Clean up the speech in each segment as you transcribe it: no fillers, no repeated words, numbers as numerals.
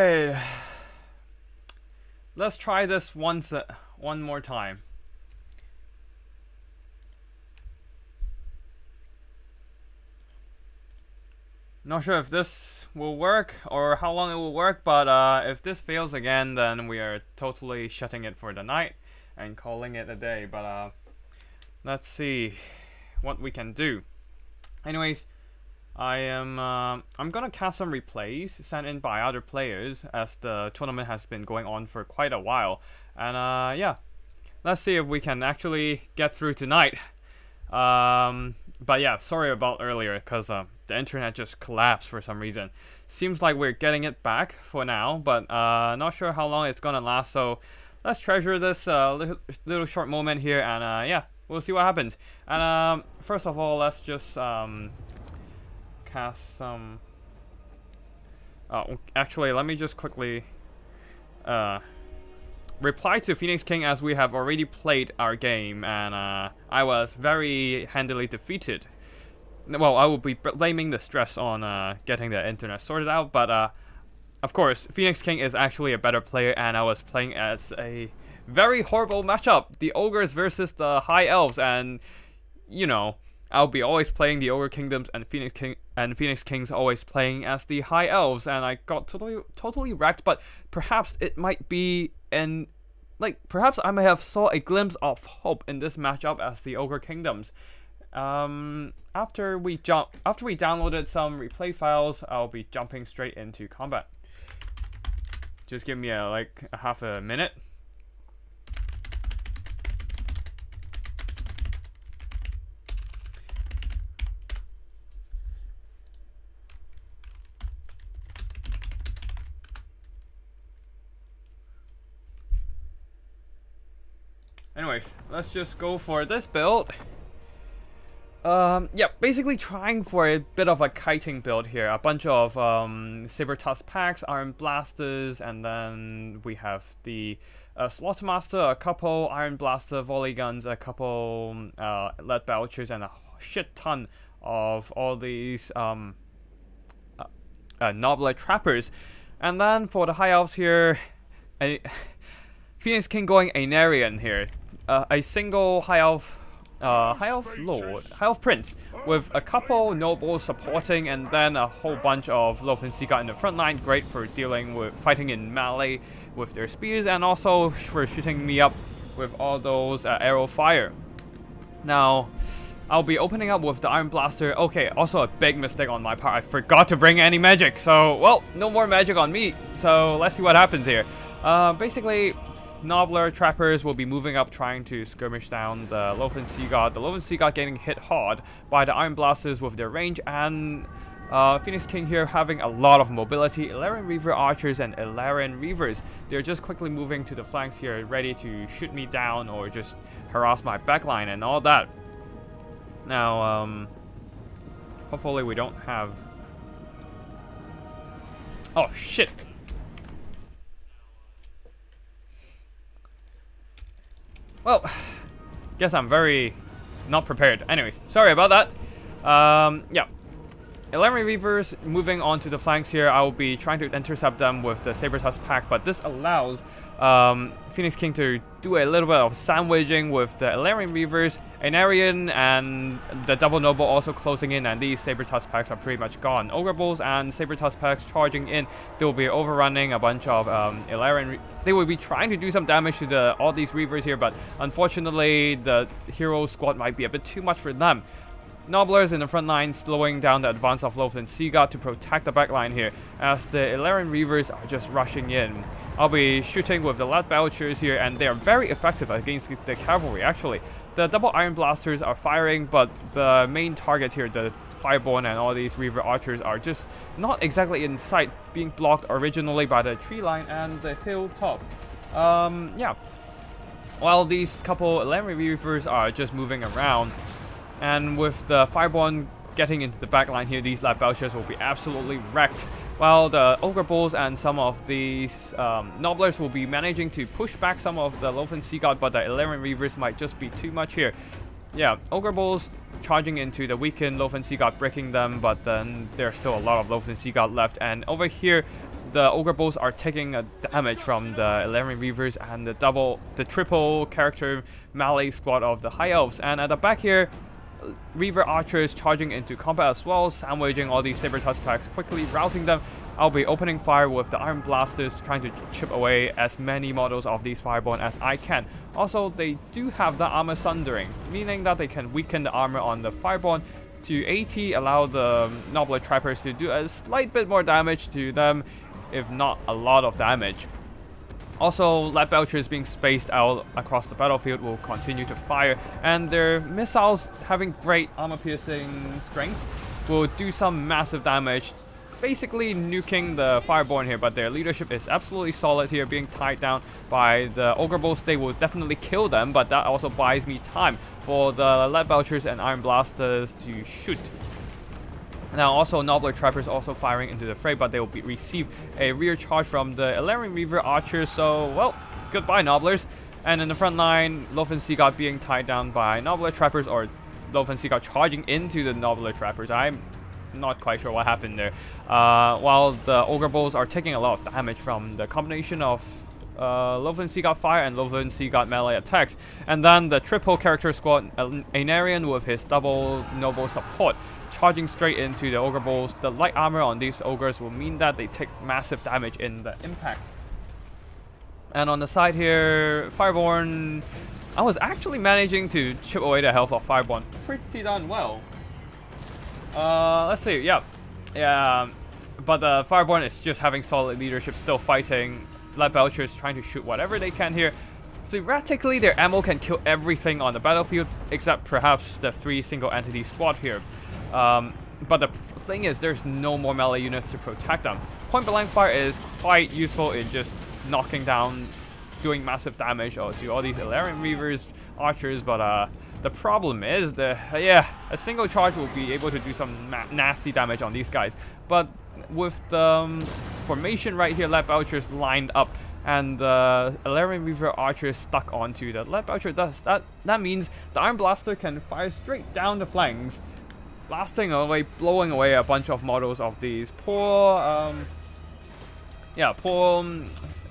Alright. Let's try this one more time. Not sure if this will work or how long it will work, but if this fails again, then we are totally shutting it for the night and calling it a day. But let's see what we can do. Anyways, I'm gonna cast some replays sent in by other players, as the tournament has been going on for quite a while. And yeah, let's see if we can actually get through tonight. But yeah, sorry about earlier, because the internet just collapsed for some reason. Seems like we're getting it back for now, but not sure how long it's gonna last. So let's treasure this little short moment here, and yeah, we'll see what happens. And first of all, let's just cast some. Oh, actually, let me just quickly reply to Phoenix King, as we have already played our game, and I was very handily defeated. Well, I will be blaming the stress on getting the internet sorted out, but of course, Phoenix King is actually a better player, and I was playing as a very horrible matchup, the ogres versus the high elves, and you know, I'll be always playing the ogre kingdoms, and Phoenix King's always playing as the high elves, and I got totally wrecked. But perhaps it might be perhaps I may have saw a glimpse of hope in this matchup as the ogre kingdoms. After we downloaded some replay files, I'll be jumping straight into combat. Just give me a half a minute. Anyways, let's just go for this build. Yeah, basically trying for a bit of a kiting build here. A bunch of saber tusk packs, iron blasters, and then we have the slaughtermaster, a couple iron blaster volley guns, a couple lead belchers, and a shit ton of all these nobbler trappers. And then for the high elves here, Phoenix King going Anarian here. A single high elf prince with a couple nobles supporting, and then a whole bunch of Loath Sea God in the front line. Great for fighting in melee with their spears, and also for shooting me up with all those arrow fire. Now, I'll be opening up with the iron blaster. Okay, also a big mistake on my part. I forgot to bring any magic, so well, no more magic on me. So let's see what happens here. Basically, Nobbler trappers will be moving up, trying to skirmish down the Loath Sea God. The Loath Sea God getting hit hard by the iron blasters with their range, and Phoenix King here having a lot of mobility. Illyrian Reaver archers and Illyrian Reavers, they're just quickly moving to the flanks here, ready to shoot me down or just harass my backline and all that. Now, hopefully we don't have... Oh, shit! Well, guess I'm very not prepared. Anyways, sorry about that. Yeah. Illyrian Reavers moving on to the flanks here. I will be trying to intercept them with the Saber Tusk pack, but this allows Phoenix King to do a little bit of sandwiching with the Illyrian Reavers, Anarian, and the Double Noble also closing in, and these Saber Tusk packs are pretty much gone. Ogre Bulls and Saber Tusk packs charging in. They will be overrunning a bunch of Illyrian. They will be trying to do some damage to all these Reavers here, but unfortunately the hero squad might be a bit too much for them. Nobblers in the front line slowing down the advance of Loath Sea God to protect the back line here, as the Illyrian Reavers are just rushing in. I'll be shooting with the lead belchers here, and they are very effective against the cavalry actually. The double iron blasters are firing, but the main target here, the Fireborn and all these Reaver archers, are just not exactly in sight, being blocked originally by the tree line and the hilltop. Yeah. While these couple Illyrian Reavers are just moving around, and with the Fireborn getting into the back line here, these lead belchers will be absolutely wrecked, while the Ogre Bulls and some of these Nobblers will be managing to push back some of the Loath Sea God, but the Illyrian Reavers might just be too much here. Yeah, Ogre Bulls charging into the weakened Loath Sea God, breaking them, but then there's still a lot of Loath Sea God left, and over here the Ogre Bulls are taking a damage from the Illyrian Reavers and the triple character melee squad of the High Elves. And at the back here, Reaver Archers charging into combat as well, sandwiching all these Saber Tusk packs, quickly routing them. I'll be opening fire with the Iron Blasters, trying to chip away as many models of these Fireborn as I can. Also, they do have the Armor Sundering, meaning that they can weaken the armor on the Fireborn to 80, allow the Nobler Trappers to do a slight bit more damage to them, if not a lot of damage. Also, Lead Belchers being spaced out across the battlefield will continue to fire, and their missiles, having great armor-piercing strength, will do some massive damage, basically nuking the Fireborn here. But their leadership is absolutely solid here, being tied down by the Ogre Bulls. They will definitely kill them, but that also buys me time for the Lead Belchers and Iron Blasters to shoot. Now also Nobler Trappers also firing into the fray, but they will receive a rear charge from the Illyrian Reaver Archers, so well, goodbye Noblers. And in the front line, Lofen Seagull being tied down by Nobler Trappers, or Lofen Seagull charging into the Nobler Trappers. I'm not quite sure what happened there. While the Ogre Bulls are taking a lot of damage from the combination of Lofen Seagull fire and Lofen Seagull melee attacks. And then the triple character squad, Ainarian with his double noble support, charging straight into the Ogre Bulls. The light armor on these Ogres will mean that they take massive damage in the impact. And on the side here, Fireborn, I was actually managing to chip away the health of Fireborn pretty darn well. Let's see, yeah, but the Fireborn is just having solid leadership, still fighting. Lead Belchers trying to shoot whatever they can here. Theoretically, their ammo can kill everything on the battlefield, except perhaps the 3 single entity squad here. But the thing is, there's no more melee units to protect them. Point blank fire is quite useful in just knocking down, doing massive damage to all these Illyrian Reavers, Archers, but the problem is that, a single charge will be able to do some nasty damage on these guys. But with the formation right here, Lead Belchers lined up, and the Illyrian Reaver Archers stuck onto the Lead Belcher dust, that means the Iron Blaster can fire straight down the flanks, blasting away, blowing away a bunch of models of these poor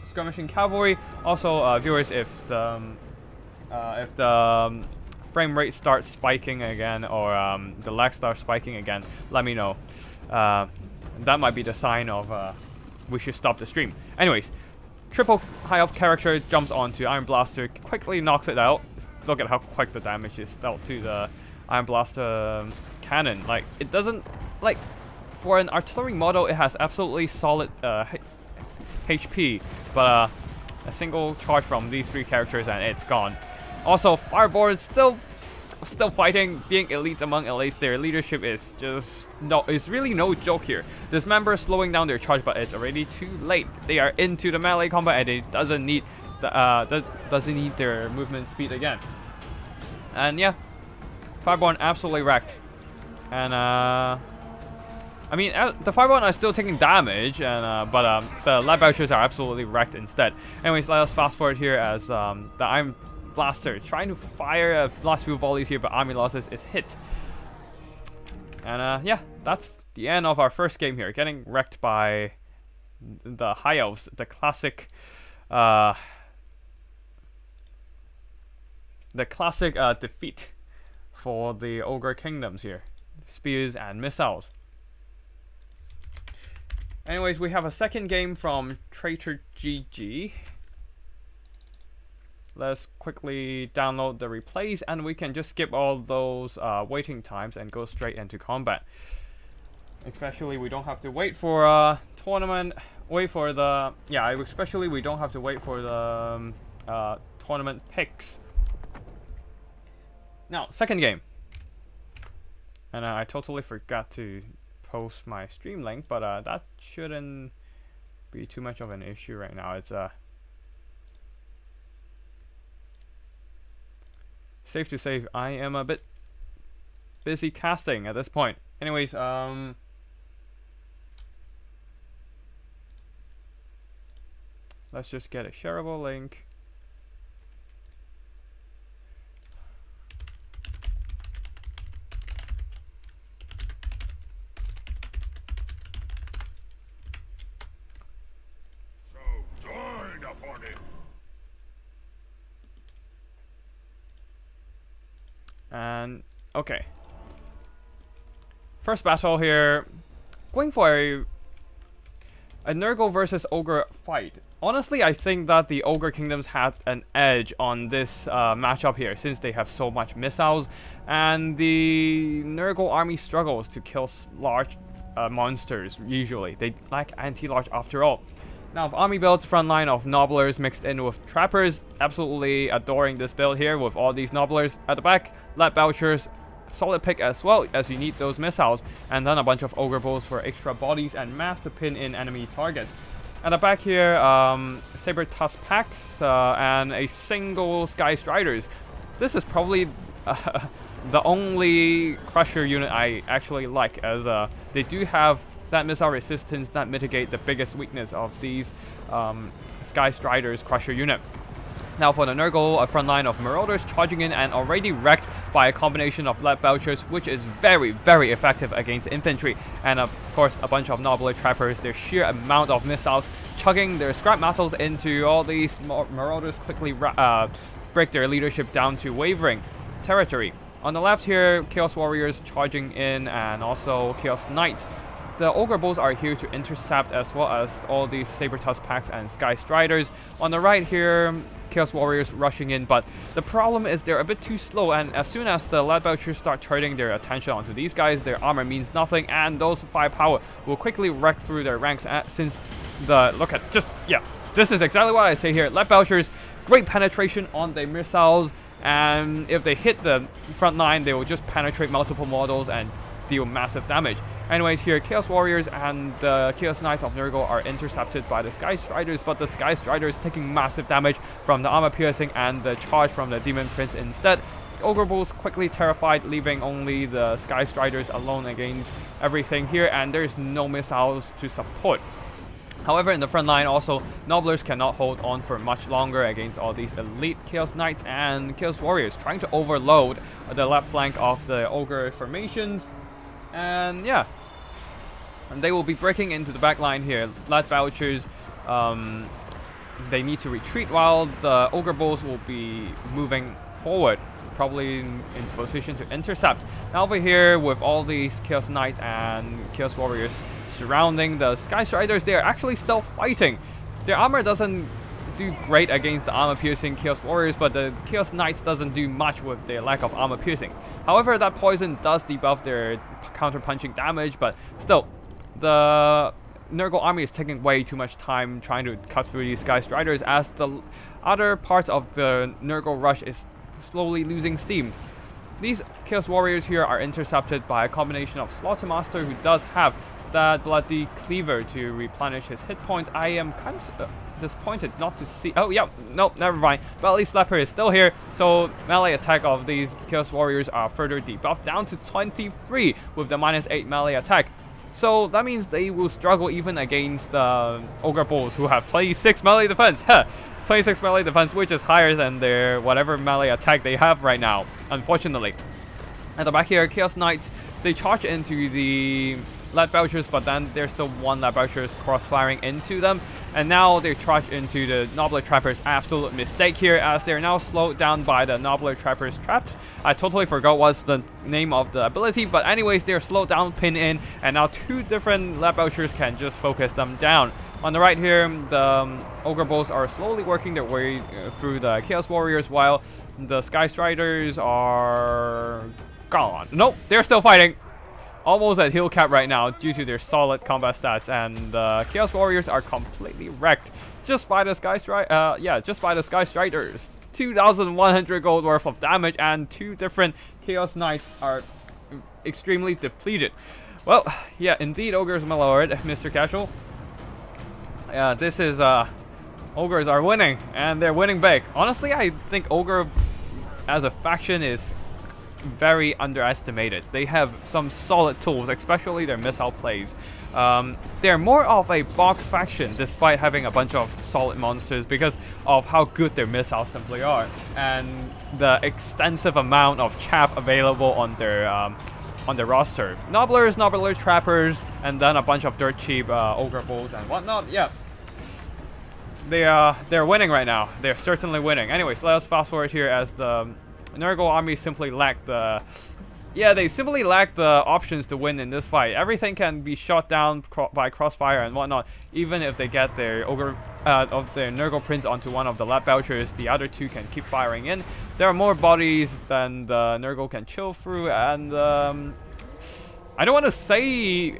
skirmishing cavalry. Also, viewers, if the frame rate starts spiking again, or the lag starts spiking again, let me know. That might be the sign of we should stop the stream. Anyways, triple high elf character jumps onto Iron Blaster, quickly knocks it out. Look at how quick the damage is dealt to the Iron Blaster cannon. Like, it doesn't, like, for an artillery model, it has absolutely solid HP, but a single charge from these 3 characters and it's gone. Also, Fireborn still fighting, being elites among elites. Their leadership is just it's really no joke here. This member is slowing down their charge, but it's already too late. They are into the melee combat, and it doesn't need their movement speed again. And yeah, Fireborn absolutely wrecked. And I mean, the Fireborn are still taking damage, and but the Lead Belchers are absolutely wrecked instead. Anyways, let us fast forward here as the Iron Blaster trying to fire last few volleys here, but army losses is hit. And yeah, that's the end of our first game here, getting wrecked by the High Elves, the classic defeat for the Ogre Kingdoms here. Spears and missiles. Anyways, we have a second game from Traitor GG. Let's quickly download the replays, and we can just skip all those waiting times and go straight into combat. Especially, we don't have to wait for tournament. Especially we don't have to wait for the tournament picks. Now, second game. And I totally forgot to post my stream link, but that shouldn't be too much of an issue right now. It's safe to say I am a bit busy casting at this point. Anyways, let's just get a shareable link. And okay. First battle here. Going for a Nurgle versus Ogre fight. Honestly, I think that the Ogre Kingdoms had an edge on this matchup here, since they have so much missiles, and the Nurgle army struggles to kill large monsters, usually. They lack anti-large after all. Now, army builds, front line of Nobblers mixed in with Trappers. Absolutely adoring this build here with all these Nobblers. At the back, Lead Belchers, solid pick as well, as you need those missiles. And then a bunch of Ogre Bulls for extra bodies and mass to pin in enemy targets. At the back here, Saber Tusk Packs and a single Sky Striders. This is probably the only Crusher unit I actually like, as they do have that missile resistance that mitigate the biggest weakness of these Sky Striders Crusher unit. Now for the Nurgle, a front line of Marauders charging in and already wrecked by a combination of Lead Belchers, which is very, very effective against infantry. And of course, a bunch of Nobbler Trappers, their sheer amount of missiles chugging their scrap metals into all these Marauders quickly break their leadership down to wavering territory. On the left here, Chaos Warriors charging in and also Chaos Knights. The Ogre Bulls are here to intercept, as well as all these Saber Tusk Packs and Sky Striders. On the right here, Chaos Warriors rushing in, but the problem is they're a bit too slow, and as soon as the Lead Belchers start turning their attention onto these guys, their armor means nothing, and those firepower will quickly wreck through their ranks, since this is exactly what I say here. Lead Belchers, great penetration on their missiles, and if they hit the front line, they will just penetrate multiple models and deal massive damage. Anyways, here Chaos Warriors and the Chaos Knights of Nurgle are intercepted by the Sky Striders, but the Sky Striders taking massive damage from the armor piercing and the charge from the Demon Prince instead. Ogre Bulls quickly terrified, leaving only the Sky Striders alone against everything here, and there's no missiles to support. However, in the front line also, Nobblers cannot hold on for much longer against all these elite Chaos Knights and Chaos Warriors, trying to overload the left flank of the Ogre formations. And yeah, and they will be breaking into the back line here. Lead Belchers, they need to retreat, while the Ogre Bulls will be moving forward, probably into position to intercept. Now over here, with all these Chaos Knights and Chaos Warriors surrounding the Sky Striders, they are actually still fighting. Their armor doesn't do great against the armor piercing Chaos Warriors, but the Chaos Knights doesn't do much with their lack of armor piercing. However, that poison does debuff their counter punching damage, but still, the Nurgle army is taking way too much time trying to cut through these Sky Striders, as the other parts of the Nurgle rush is slowly losing steam. These Chaos Warriors here are intercepted by a combination of Slaughtermaster, who does have that Bloody Cleaver to replenish his hit points. I am kind of disappointed not to see. Oh yeah, nope, never mind. Belly Slapper is still here, so melee attack of these Chaos Warriors are further debuffed down to 23 with the -8 melee attack. So that means they will struggle even against the Ogre Bulls, who have 26 melee defense. 26 melee defense, which is higher than their whatever melee attack they have right now, unfortunately. At the back here, Chaos Knights, they charge into the Lead Belchers, but then there's still one Lead Belchers cross-firing into them, and now they charge into the Nobbler Trappers. Absolute mistake here, as they're now slowed down by the Nobbler Trappers traps. I totally forgot what's the name of the ability, but anyways, they're slowed down, pin in, and now two different Lead Belchers can just focus them down. On the right here, the Ogre Bulls are slowly working their way through the Chaos Warriors, while the Sky Striders are gone. Nope, they're still fighting. Almost at heal cap right now due to their solid combat stats, and the Chaos Warriors are completely wrecked just by the Sky Striders. 2,100 gold worth of damage, and two different Chaos Knights are extremely depleted. Well, yeah, indeed, Ogres my lord, Mr. Casual. Yeah, this is Ogres are winning, and they're winning big. Honestly, I think Ogre as a faction is very underestimated. They have some solid tools, especially their missile plays. They're more of a box faction despite having a bunch of solid monsters, because of how good their missiles simply are, and the extensive amount of chaff available on their roster. Nobblers, Nobbler Trappers, and then a bunch of dirt cheap Ogre Bulls and whatnot. Yeah, they're winning right now. They're certainly winning. Anyways, let us fast forward here as the Nurgle army simply lack the... Yeah, they simply lack the options to win in this fight. Everything can be shot down by crossfire and whatnot. Even if they get their their Nurgle Prince onto one of the Lab Belchers, the other two can keep firing in. There are more bodies than the Nurgle can chill through, and I don't want to say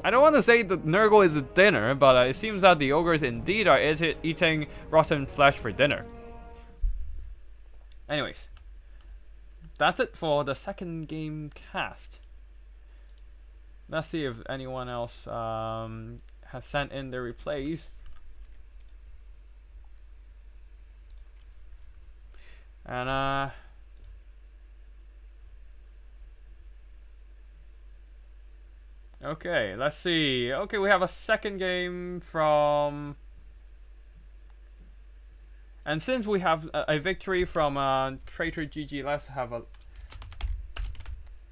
that Nurgle is a dinner, but it seems that the ogres indeed are eating rotten flesh for dinner. Anyways, that's it for the second game cast. Let's see if anyone else has sent in their replays. And okay, let's see. Okay, we have a second game from... And since we have a victory from Traitor GG, let's have a...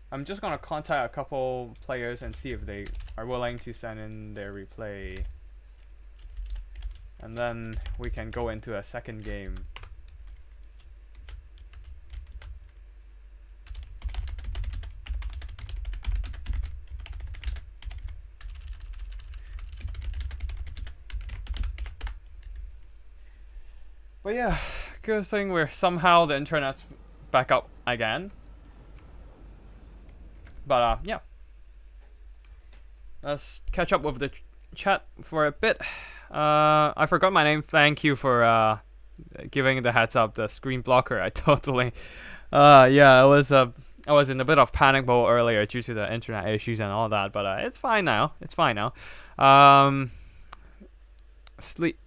I'm just gonna contact a couple players and see if they are willing to send in their replay. And then we can go into a second game. But yeah, good thing we're somehow the internet's back up again. But yeah, let's catch up with the chat for a bit. I forgot my name. Thank you for giving the heads up. The screen blocker. I totally. Yeah, I was in a bit of panic mode earlier due to the internet issues and all that. But it's fine now. It's fine now.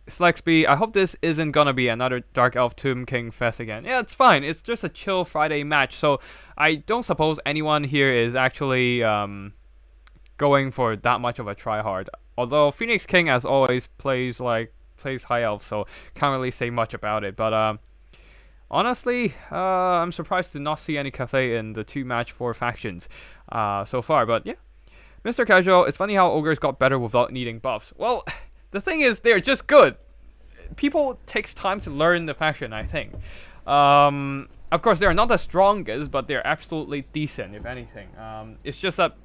Slexby, I hope this isn't gonna be another Dark Elf Tomb King fest again. Yeah, it's fine. It's just a chill Friday match, so I don't suppose anyone here is actually going for that much of a tryhard. Although Phoenix King, as always, plays High Elf, so can't really say much about it. But honestly, I'm surprised to not see any Cathay in the 2-match 4 factions so far. But yeah, Mr. Casual, it's funny how ogres got better without needing buffs. Well, the thing is, they're just good. People takes time to learn the faction, I think. Of course, they're not the strongest, but they're absolutely decent, if anything. It's just that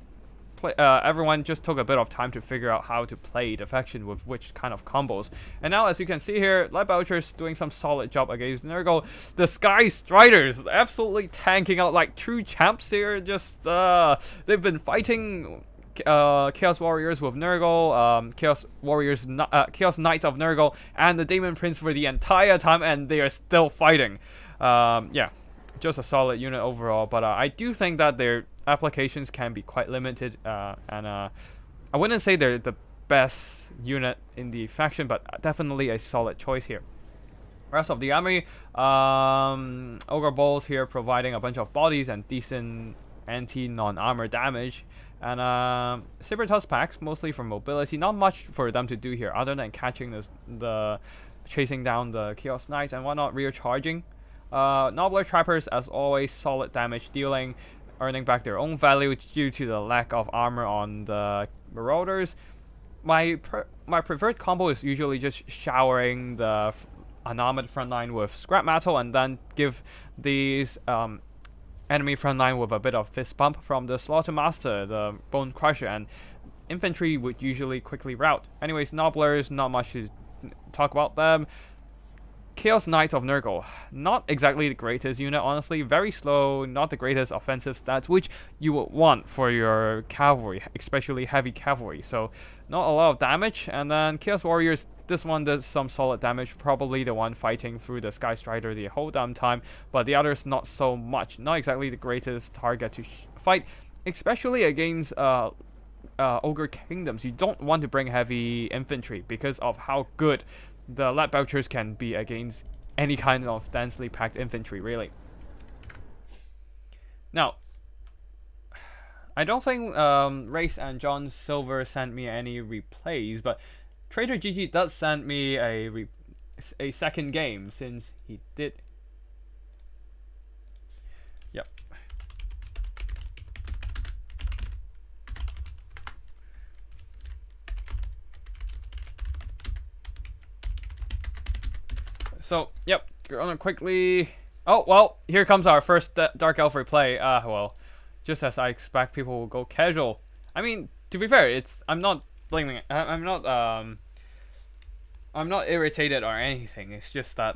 everyone just took a bit of time to figure out how to play the faction with which kind of combos. And now, as you can see here, Lab Belcher's doing some solid job against Nurgle. The Sky Striders absolutely tanking out like true champs. They're just they've been fighting Chaos Warriors with Nurgle, Chaos Knights of Nurgle, and the Demon Prince for the entire time, and they are still fighting. Yeah, just a solid unit overall, but I do think that their applications can be quite limited, and I wouldn't say they're the best unit in the faction, but definitely a solid choice here. Rest of the army, Ogre Balls here providing a bunch of bodies and decent anti-non-armor damage. And Saber Tusk packs, mostly for mobility. Not much for them to do here, other than catching the chasing down the Chaos Knights and whatnot, recharging. Nobbler Trappers, as always, solid damage dealing, earning back their own value due to the lack of armor on the Marauders. My preferred combo is usually just showering the unarmored frontline with scrap metal and then give these enemy frontline with a bit of fist bump from the Slaughtermaster, the Bone Crusher, and infantry would usually quickly rout. Anyways, Nobblers, not much to talk about them. Chaos Knights of Nurgle, not exactly the greatest unit, honestly. Very slow, not the greatest offensive stats, which you would want for your cavalry, especially heavy cavalry. So, not a lot of damage. And then Chaos Warriors, this one does some solid damage, probably the one fighting through the Sky Strider the whole damn time, but the others not so much. Not exactly the greatest target to fight, especially against Ogre Kingdoms. You don't want to bring heavy infantry because of how good the Lab Belchers can be against any kind of densely packed infantry, really. Now, I don't think Race and John Silver sent me any replays, but Traitor GG does send me a second game, since he did. Yep. So, yep, gonna quickly... Oh, well, here comes our first Dark Elf replay. Well, just as I expect, people will go casual. I mean, to be fair, I'm not blaming it. I'm not irritated or anything. It's just that,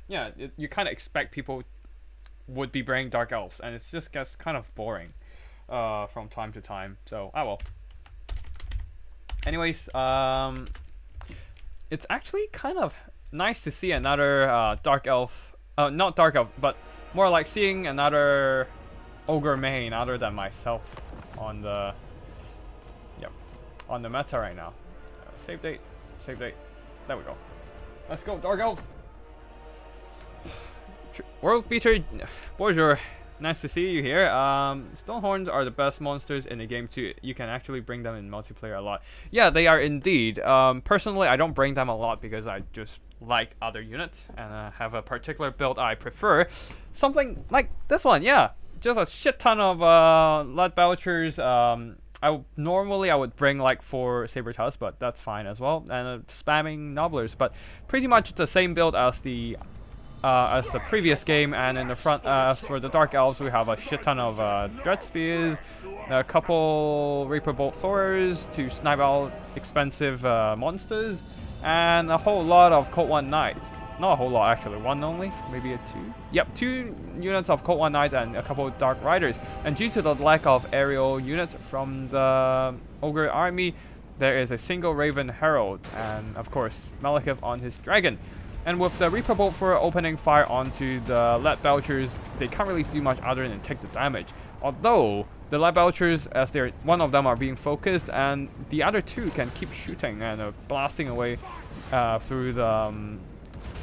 yeah, you kind of expect people would be bringing Dark Elves, and it just gets kind of boring, from time to time. So, well. Anyways, it's actually kind of nice to see another Dark Elf. Not Dark Elf, but more like seeing another Ogre main other than myself on the meta right now. Save date. There we go. Let's go, Dark Elves. World Beater, bonjour. Nice to see you here. Stonehorns are the best monsters in the game too. You can actually bring them in multiplayer a lot. Yeah, they are indeed. Personally, I don't bring them a lot because I just like other units and have a particular build I prefer. Something like this one, yeah. Just a shit ton of lead belchers. Normally I would bring like 4 saber tusks, but that's fine as well. And spamming nobblers, but pretty much the same build as the previous game. And in the front, for the Dark Elves, we have a shit ton of Dread Spears, a couple Reaper Bolt Throwers to snipe out expensive monsters, and a whole lot of Code 1 Knights. Not a whole lot, actually. 1 only, maybe a 2. Yep, 2 units of Code 1 Knights and a couple of Dark Riders. And due to the lack of aerial units from the Ogre army, there is a single Raven Herald, and of course Malekith on his dragon. And with the Reaper Bolt for opening fire onto the Lead Belchers, they can't really do much other than take the damage. Although the Lead Belchers, as one of them are being focused, and the other 2 can keep shooting and blasting away through the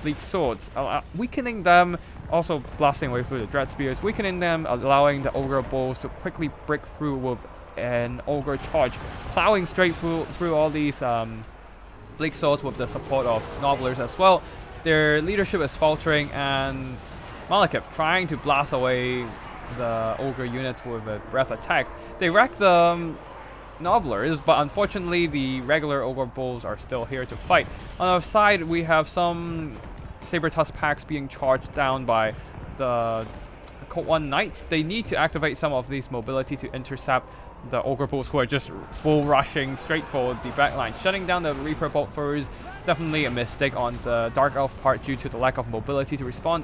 Bleak Swords, weakening them, also blasting away through the Dread Spears, weakening them, allowing the Ogre Bolts to quickly break through with an Ogre Charge, plowing straight through all these Bleak Swords with the support of Nobblers as well. Their leadership is faltering, and Malekith trying to blast away the Ogre units with a breath attack. They wreck the Nobblers, but unfortunately the regular Ogre Bulls are still here to fight. On our side, we have some Saber Tusk packs being charged down by the Code 1 Knights. They need to activate some of these mobility to intercept the Ogre Bulls, who are just bull rushing straight for the backline. Shutting down the Reaper Bolt Throwers, definitely a mistake on the Dark Elf part due to the lack of mobility to respond.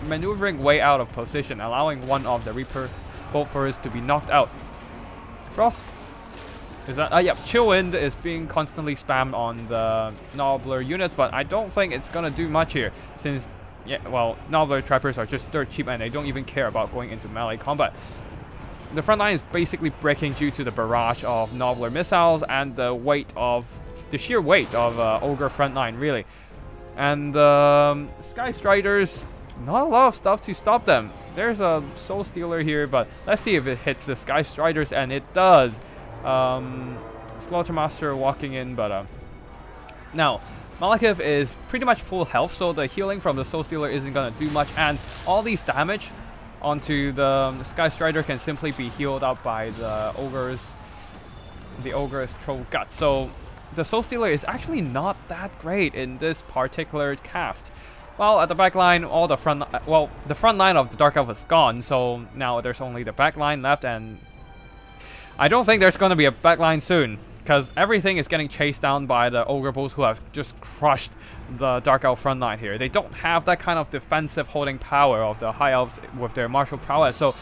Maneuvering way out of position, allowing one of the Reaper Bolt Throwers to be knocked out. Frost. Is that? Yeah, Chill Wind is being constantly spammed on the Nobbler units, but I don't think it's gonna do much here, since, yeah, well, Nobbler trappers are just dirt cheap and they don't even care about going into melee combat. The front line is basically breaking due to the barrage of Nobbler missiles and the sheer weight of Ogre front line, really. And Sky Striders, not a lot of stuff to stop them. There's a Soul Stealer here, but let's see if it hits the Sky Striders, and it does. Slaughtermaster walking in, but now Malekith is pretty much full health, so the healing from the Soul Stealer isn't gonna do much, and all these damage onto the Sky Strider can simply be healed up by the Ogre's Troll Gut. So the Soul Stealer is actually not that great in this particular cast. Well, at the back line, the front line of the Dark Elf is gone, so now there's only the back line left, and I don't think there's going to be a back line soon, because everything is getting chased down by the Ogre Bulls, who have just crushed the Dark Elf front line here. They don't have that kind of defensive holding power of the High Elves with their martial prowess. So,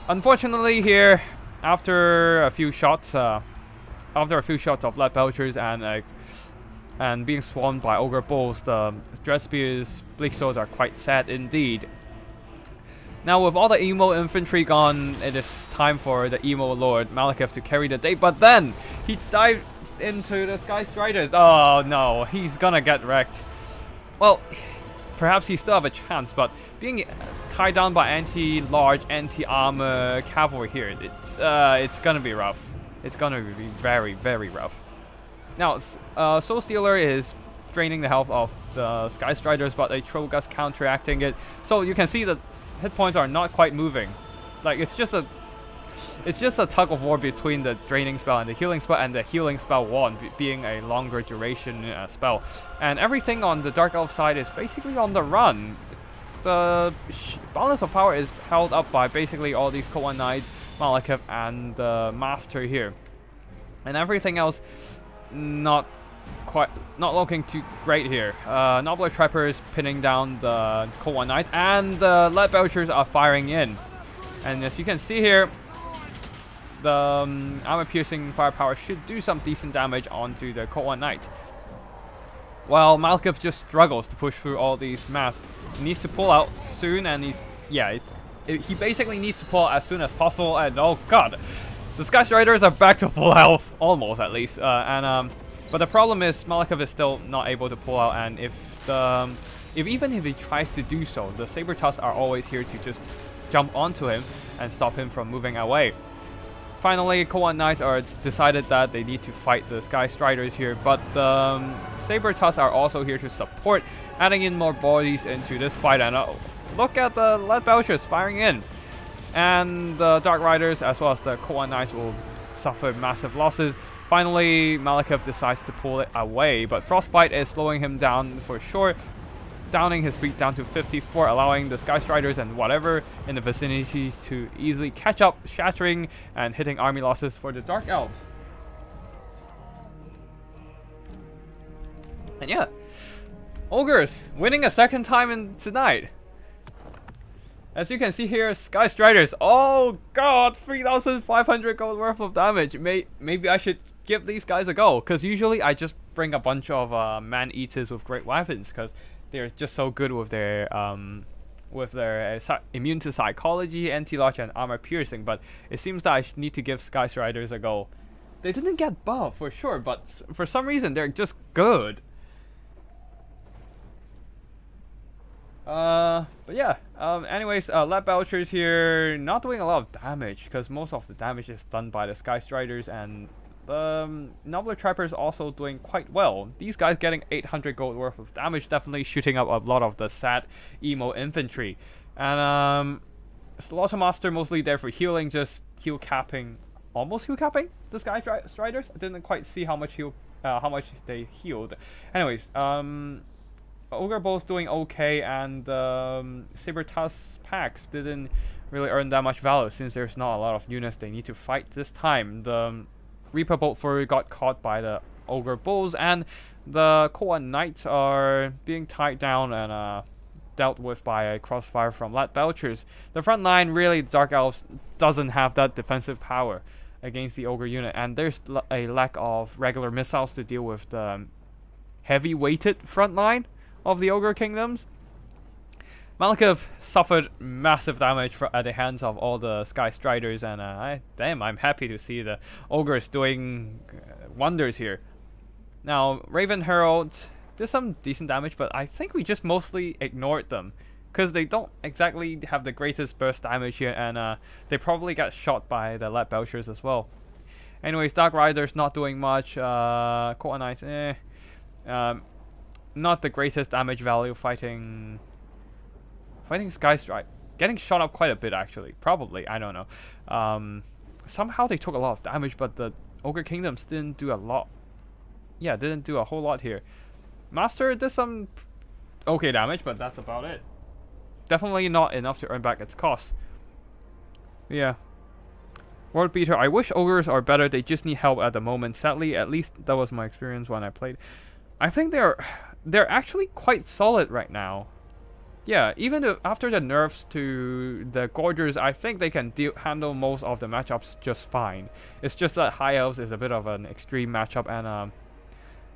unfortunately here, after a few shots of Lead Belchers and being swarmed by Ogre Bulls, the Dread Spears, Bleak Swords are quite sad indeed. Now, with all the emo infantry gone, it is time for the emo lord Malekith to carry the day, but then he dived into the Sky Striders. Oh no, he's gonna get wrecked. Well, perhaps he still have a chance, but being tied down by anti-large, anti-armor cavalry here, it's gonna be rough. It's gonna be very, very rough. Now, Soul Stealer is draining the health of the Sky Striders, but a Troll Gust counteracting it. So you can see that hit points are not quite moving. Like, it's just a tug of war between the draining spell and the healing spell, and the healing spell one being a longer duration spell. And everything on the Dark Elf side is basically on the run. the balance of power is held up by basically all these Koan Knights, Malekith, and the Master here. And everything else, not looking too great here. Nobler Trappers pinning down the Koan Knights, and the Lead Belchers are firing in. And as you can see here, the armor-piercing firepower should do some decent damage onto the Koan Knight. While Malekith just struggles to push through all these masks. He needs to pull out soon, and he basically needs to pull out as soon as possible. And oh god, the Sky Striders are back to full health, almost at least. But the problem is Malekith is still not able to pull out, and even if he tries to do so, the Saber Tusks are always here to just jump onto him and stop him from moving away. Finally, Koan Knights are decided that they need to fight the Sky Striders here, but the Saber Tusks are also here to support, adding in more bodies into this fight. And look at the Lead Belchers firing in. And the Dark Riders as well as the Koan Knights will suffer massive losses. Finally, Malekith decides to pull it away, but Frostbite is slowing him down for sure, downing his speed down to 54, allowing the Sky Striders and whatever in the vicinity to easily catch up, shattering and hitting army losses for the Dark Elves. And yeah, Ogres winning a second time in tonight. As you can see here, Sky Striders, oh god, 3,500 gold worth of damage. Maybe I should give these guys a go, because usually I just bring a bunch of man-eaters with great weapons, because they're just so good with their immune to psychology, anti-lock, and armor piercing. But it seems that I need to give Sky Striders a go. They didn't get buffed for sure, but for some reason they're just good. But yeah. Anyways, Lead Belchers here not doing a lot of damage, because most of the damage is done by the Sky Striders, and the Nobler Trappers also doing quite well. These guys getting 800 gold worth of damage, definitely shooting up a lot of the sad emo infantry. And Slaughtermaster mostly there for healing, just almost heal capping the Sky Striders. I didn't quite see how much they healed. Anyways, Ogre Bulls doing okay, and Saber Tusk packs didn't really earn that much value since there's not a lot of units they need to fight this time. The Reaper Bolt Fury got caught by the Ogre Bulls, and the Koan Knights are being tied down and dealt with by a crossfire from Lead Belchers. The front line, really, the Dark Elves doesn't have that defensive power against the Ogre unit, and there's a lack of regular missiles to deal with the heavy-weighted front line of the Ogre Kingdoms. Malekith suffered massive damage at the hands of all the Sky Striders, and I'm happy to see the Ogres doing wonders here. Now, Raven Herald did some decent damage, but I think we just mostly ignored them, because they don't exactly have the greatest burst damage here, and they probably got shot by the Lead Belchers as well. Anyways, Dark Riders not doing much. Koan Knights, not the greatest damage value fighting Sky Strike. Getting shot up quite a bit, actually. Probably, I don't know. Somehow they took a lot of damage, but the Ogre Kingdoms didn't do a lot. Yeah, didn't do a whole lot here. Master did some okay damage, but that's about it. Definitely not enough to earn back its cost. Yeah. World Beater, I wish Ogres are better, they just need help at the moment. Sadly, at least that was my experience when I played. I think they're actually quite solid right now. Yeah, even after the nerfs to the Gorgers, I think they can handle most of the matchups just fine. It's just that High Elves is a bit of an extreme matchup,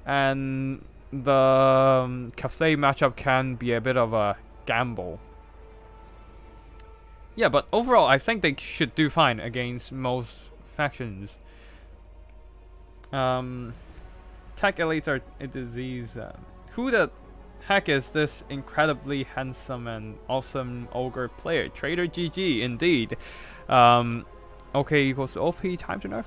and the Cathay matchup can be a bit of a gamble. Yeah, but overall, I think they should do fine against most factions. Tech elites are a disease. Who the heck is this incredibly handsome and awesome ogre player? Trader GG, indeed. Okay equals to OP time to nerf?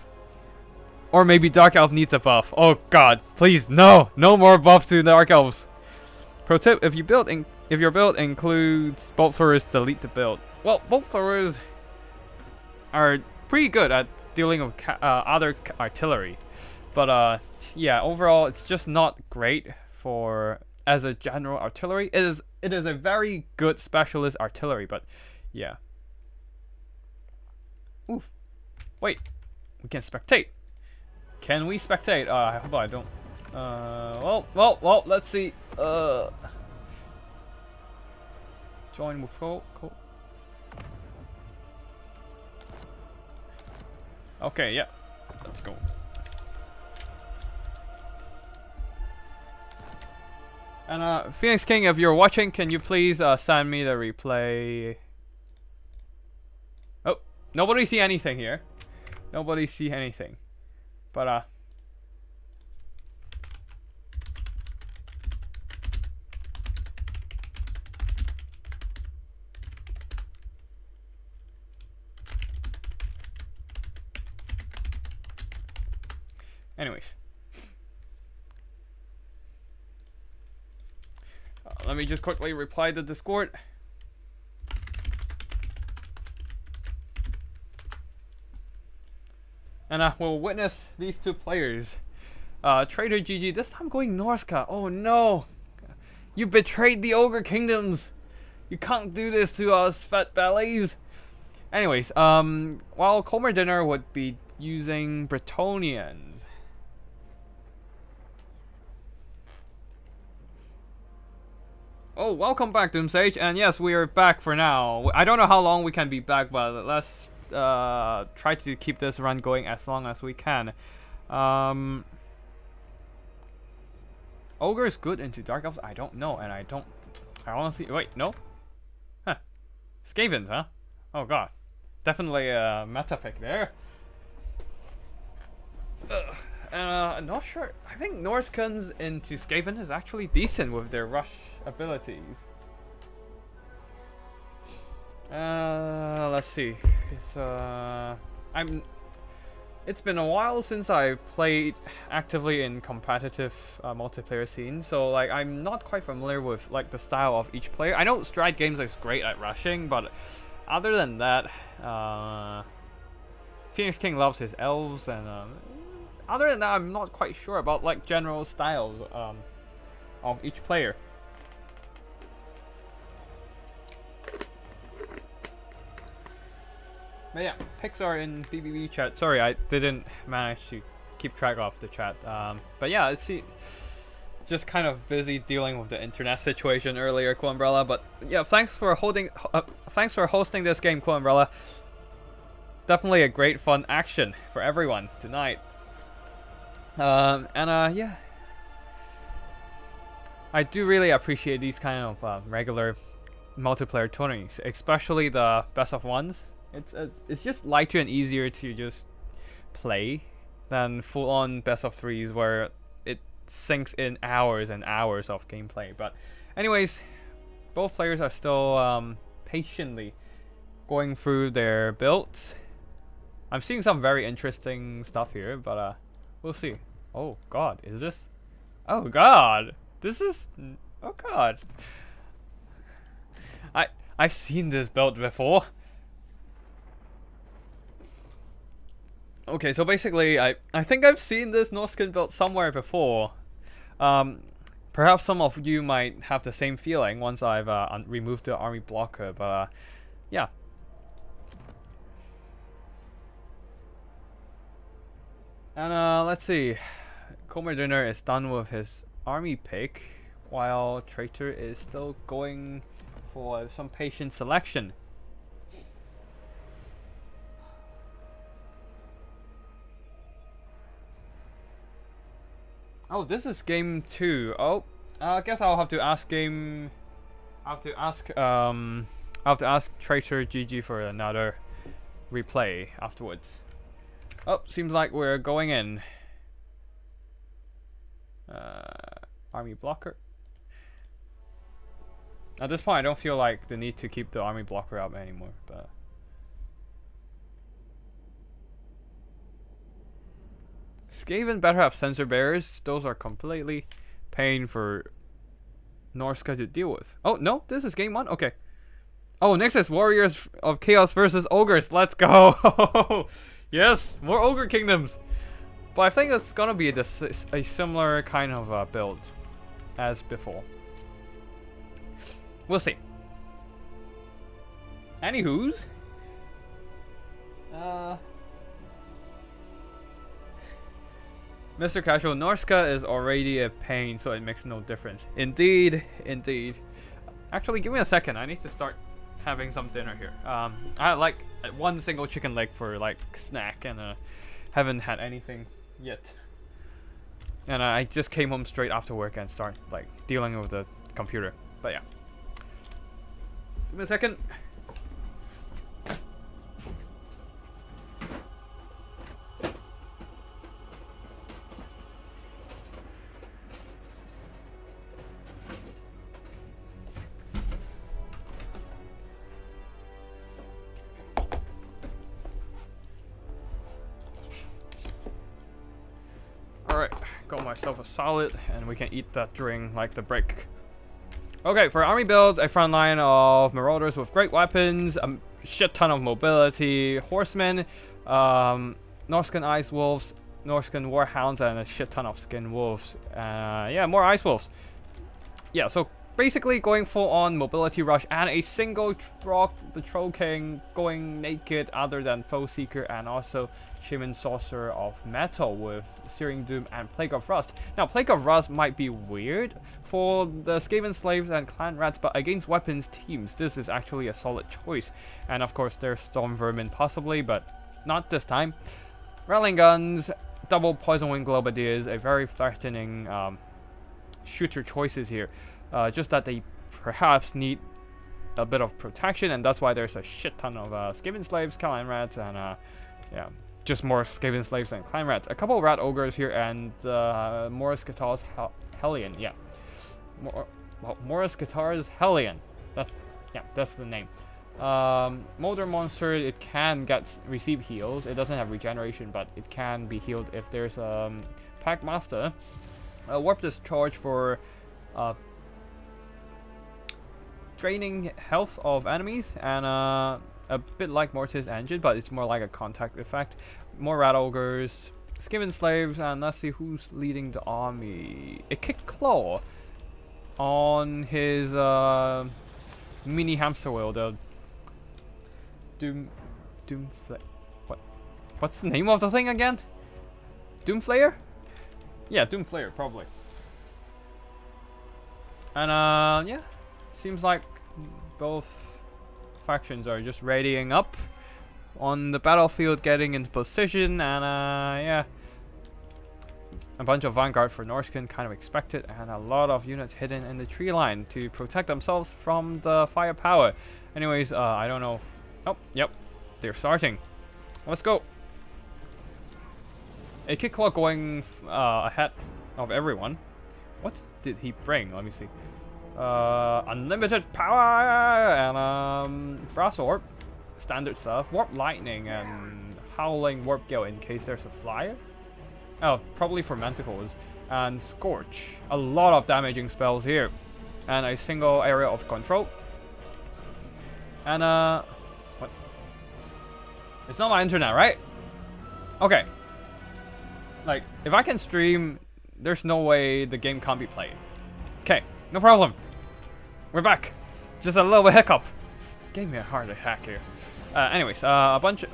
Or maybe Dark Elf needs a buff. Oh god, please, no! No more buff to Dark Elves. Pro tip, if your build includes bolt throwers, delete the build. Well, bolt throwers are pretty good at dealing with other artillery. But yeah, overall, it's just not great for as a general artillery. It is it is a very good specialist artillery, but yeah. Oof. Wait, we can spectate. Can we spectate? How about I don't? Well, let's see. Join with cool. Okay, yeah. Let's go. And Phoenix King, if you're watching, can you please send me the replay? Oh, nobody see anything here. Nobody see anything. But anyways. Let me just quickly reply to Discord. And we'll witness these two players. Traitor GG, this time going Norska. Oh no! You betrayed the Ogre Kingdoms! You can't do this to us, fat bellies! Anyways, while Comer Dinner would be using Bretonians. Oh, welcome back, Doomsage, and yes, we are back for now. I don't know how long we can be back, but let's try to keep this run going as long as we can. Ogre is good into Dark Elves? I don't know, and I honestly, wait, no? Huh. Skavens, huh? Oh god. Definitely a meta pick there. I'm not sure. I think Norskans into Skaven is actually decent with their rush abilities. Let's see. It's been a while since I played actively in competitive multiplayer scenes, so like I'm not quite familiar with like the style of each player. I know Stride Games is great at rushing, but other than that, Phoenix King loves his elves, and other than that, I'm not quite sure about like general styles of each player. But yeah, picks are in BBB chat. Sorry, I didn't manage to keep track of the chat. But yeah, it's just kind of busy dealing with the internet situation earlier, CoolUmbrella. But yeah, thanks for hosting this game, CoolUmbrella. Definitely a great fun action for everyone tonight. Yeah, I do really appreciate these kind of regular multiplayer tourneys, especially the best of ones. It's just lighter and easier to just play than full-on best of threes where it sinks in hours and hours of gameplay. But anyways, both players are still patiently going through their builds. I'm seeing some very interesting stuff here, but we'll see. Oh god, is this? Oh god, this is. Oh god. I've seen this build before. Okay, so basically, I think I've seen this Norskin build somewhere before. Perhaps some of you might have the same feeling once I've removed the army blocker, but yeah. And let's see. Comer Dinner is done with his army pick, while Traitor is still going for some patient selection. Oh, this is game 2. Oh, I guess I'll have to ask game. I'll have to ask Traitor GG for another replay afterwards. Oh, seems like we're going in. Army blocker. At this point, I don't feel like the need to keep the army blocker up anymore, but. Skaven better have sensor bearers. Those are completely pain for Norska to deal with. Oh, no, this is game 1? Okay. Oh, next is Warriors of Chaos versus Ogres. Let's go! Yes, more Ogre Kingdoms. But I think it's gonna be a similar kind of build as before. We'll see. Anywho's. Mr. Casual, Norska is already a pain, so it makes no difference. Indeed, indeed. Actually, give me a second. I need to start having some dinner here. I had like one single chicken leg for like snack, and haven't had anything yet. And I just came home straight after work and start like dealing with the computer. But yeah. Give me a second. Alright, got myself a salad and we can eat that during like the break. Okay, for army builds, a front line of marauders with great weapons, a shit ton of mobility, horsemen, Norscan ice wolves, Norscan warhounds, and a shit ton of skin wolves. Yeah, more ice wolves. Yeah, so basically going full on mobility rush and a single the Troll King going naked other than Foe Seeker, and also Shaman Sorcerer of Metal with Searing Doom and Plague of Rust. Now, Plague of Rust might be weird for the Skaven Slaves and Clan Rats, but against weapons teams, this is actually a solid choice. And of course, there's Storm Vermin possibly, but not this time. Rattling Guns, double Poison Wind Globadiers, a very threatening shooter choices here. Just that they perhaps need a bit of protection, and that's why there's a shit ton of Skaven Slaves, Clan Rats, and yeah, just more Skaven Slaves and Clan Rats. A couple of Rat Ogres here, and Morris Guitar's Hellion. Yeah, Morris Guitar's Hellion. That's the name. Molder Monster, it can receive heals. It doesn't have regeneration, but it can be healed if there's Pack Master. Warp Discharge for draining health of enemies, and a bit like Mortis Engine, but it's more like a contact effect. More Rat Ogres, Skaven Slaves, and let's see who's leading the army. A Kicked Claw on his mini hamster wheel, the what's the name of the thing again? Doomflayer? Yeah, Doomflayer, probably. And yeah, seems like both factions are just readying up on the battlefield, getting into position, and yeah, a bunch of Vanguard for Norscan, kind of expected, and a lot of units hidden in the tree line to protect themselves from the firepower. Anyways, I don't know. Oh, yep, they're starting. Let's go. A Kick Claw going ahead of everyone. What did he bring? Let me see. Unlimited power and Brass Orb, standard stuff. Warp Lightning and Howling Warp Gale in case there's a flyer. Oh, probably for Manticles. And Scorch. A lot of damaging spells here. And a single area of control. And what? It's not my internet, right? Okay. Like, if I can stream, there's no way the game can't be played. Okay, no problem. We're back. Just a little hiccup. Gave me a heart attack here. Anyways, a bunch of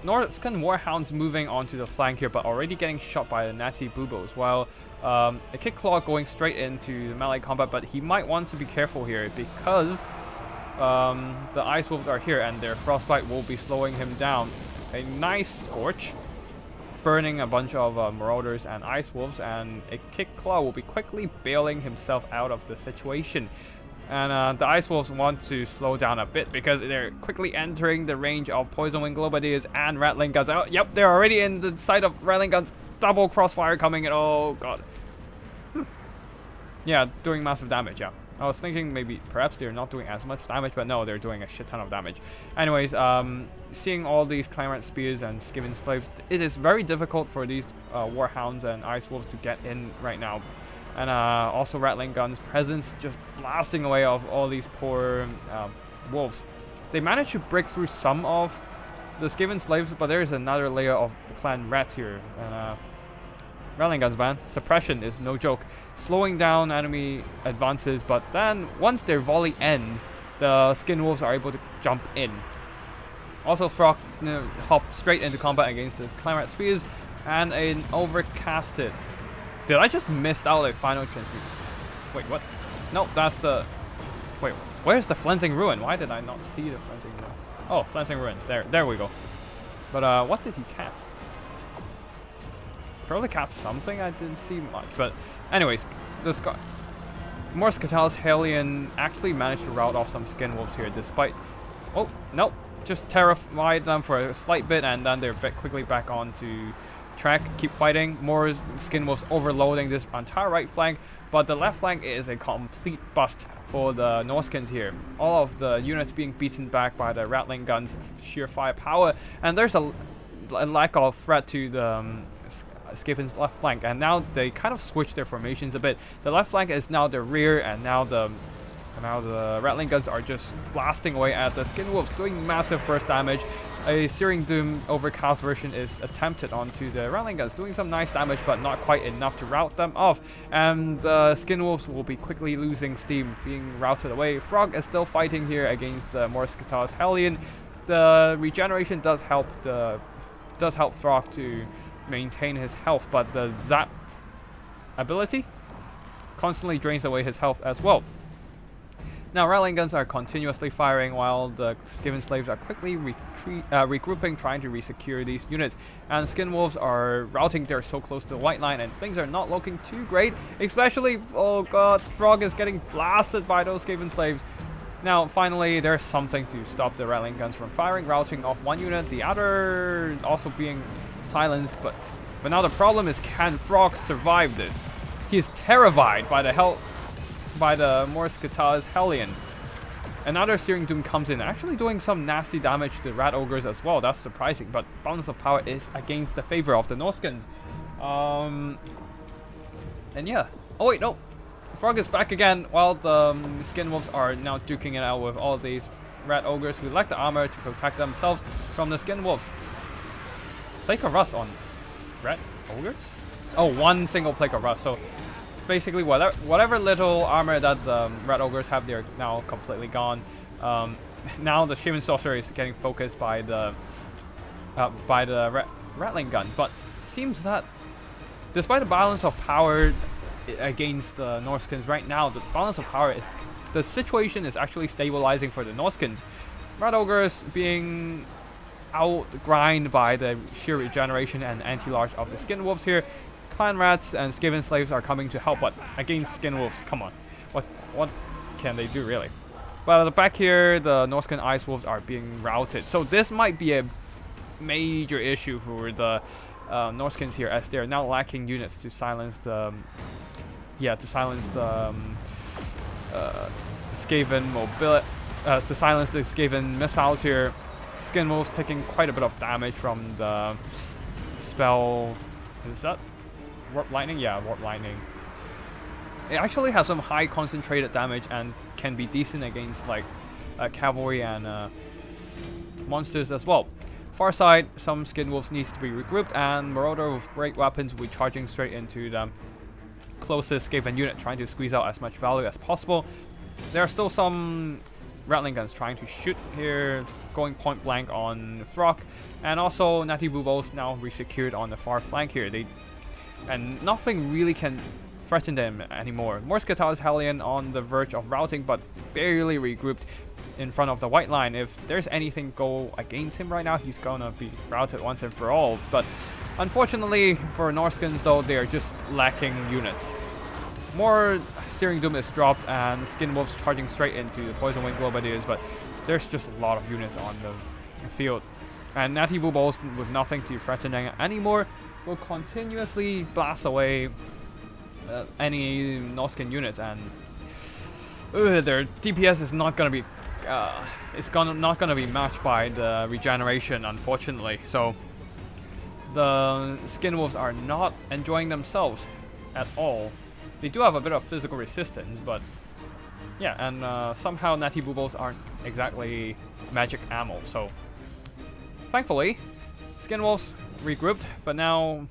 Norscan Warhounds moving onto the flank here, but already getting shot by the Nazi Boobos, while a Kick Claw going straight into the melee combat, but he might want to be careful here because the Ice Wolves are here and their Frostbite will be slowing him down. A nice Scorch, burning a bunch of Marauders and Ice Wolves, and a Kick Claw will be quickly bailing himself out of the situation. And the Ice Wolves want to slow down a bit because they're quickly entering the range of Poison Wind Globadiers and Rattling Guns. Oh, yep, they're already in the sight of Rattling Guns. Double crossfire coming in. Oh, God. Yeah, doing massive damage, yeah. I was thinking maybe perhaps they're not doing as much damage, but no, they're doing a shit ton of damage. Anyways, seeing all these Clanrat Spears and Skaven Slaves, it is very difficult for these Warhounds and Ice Wolves to get in right now. And also Rattling Guns presence just blasting away off all these poor wolves. They managed to break through some of the Skaven Slaves, but there is another layer of Clan Rats here. And Rattling guns, man. Suppression is no joke. Slowing down enemy advances, but then once their volley ends, the Skin Wolves are able to jump in. Also, Frog hopped straight into combat against the Clan Rat Spears and an overcasted. Did I just miss out a final transmute? Wait, what? No, that's the... Wait, where's the Flensing Ruin? Why did I not see the Flensing Ruin? Oh, Flensing Ruin. There we go. But what did he cast? Probably cast something, I didn't see much. But anyways, this guy... Morskatalis Hellion actually managed to rout off some Skin Wolves here despite... Oh, nope. Just terrified them for a slight bit and then they're quickly back onto track. Keep fighting. More Skin Wolves overloading this entire right flank. But the left flank is a complete bust for the Norskins here. All of the units being beaten back by the Rattling guns, sheer firepower. And there's a lack of threat to the... Skaven's left flank, and now they kind of switch their formations a bit. The left flank is now the rear, and now the Rattling guns are just blasting away at the Skin Wolves, doing massive burst damage. A Searing Doom overcast version is attempted onto the Rattling guns, doing some nice damage, but not quite enough to rout them off. And the Skin Wolves will be quickly losing steam, being routed away. Frog is still fighting here against the Morskatalis Hellion. The regeneration does help Frog to maintain his health, but the zap ability constantly drains away his health as well. Now Rattling guns are continuously firing while the Skaven slaves are quickly regrouping, trying to resecure these units, and Skin Wolves are routing. They're so close to the white line and things are not looking too great, especially, oh god, Frog is getting blasted by those Skaven slaves. Now finally there's something to stop the Rattling guns from firing, routing off one unit, the other also being silenced, but now the problem is, can Frog survive this? He is terrified by the Morskatalis Hellion. Another Searing Doom comes in, actually doing some nasty damage to Rat Ogres as well. That's surprising, but balance of power is against the favor of the Norskins. And yeah. Oh wait, no. Frog is back again, while the Skin Wolves are now duking it out with all these Rat Ogres who lack the armor to protect themselves from the Skin Wolves. Plague of Rust on Rat Ogres? Oh, one single Plague of Rust. So basically whatever little armor that the Rat Ogres have, they're now completely gone. Now the Shaman Sorcerer is getting focused by the Rattling guns, but it seems that despite the balance of power against the Norskins right now, the balance of power is... The situation is actually stabilizing for the Norskins. Rat Ogres being outgrind by the sheer regeneration and anti-large of the Skin Wolves here. Clan Rats and Skaven slaves are coming to help, but against Skin Wolves, come on. What can they do really? But at the back here, the Norskin Ice Wolves are being routed. So this might be a major issue for the Norskins here, as they're now lacking units to silence the Skaven mobility, to silence the Skaven missiles here. Skin Wolves taking quite a bit of damage from the spell. Is that Warp Lightning? Yeah, Warp Lightning. It actually has some high concentrated damage and can be decent against like cavalry and monsters as well. Far side, some Skin Wolves needs to be regrouped, and Marauder with great weapons will be charging straight into the closest Skaven unit, trying to squeeze out as much value as possible. There are still some Rattling guns trying to shoot here, going point blank on Frog, and also Natty Bubos now resecured on the far flank here. And nothing really can threaten them anymore. Morskatalis Hellion on the verge of routing, but barely regrouped in front of the white line. If there's anything go against him right now, he's gonna be routed once and for all. But unfortunately for Norskins though, they are just lacking units. More Searing Doom is dropped and Skin Wolves charging straight into the Poison Wing Globadiers, but there's just a lot of units on the field. And Natty Bubos, with nothing to threaten anymore, will continuously blast away any Norskin units, and their DPS is not gonna be not gonna be matched by the regeneration, unfortunately. So the Skin Wolves are not enjoying themselves at all. They do have a bit of physical resistance, but yeah, and somehow Natty Bubos aren't exactly magic ammo. So thankfully, Skin Wolves regrouped, but now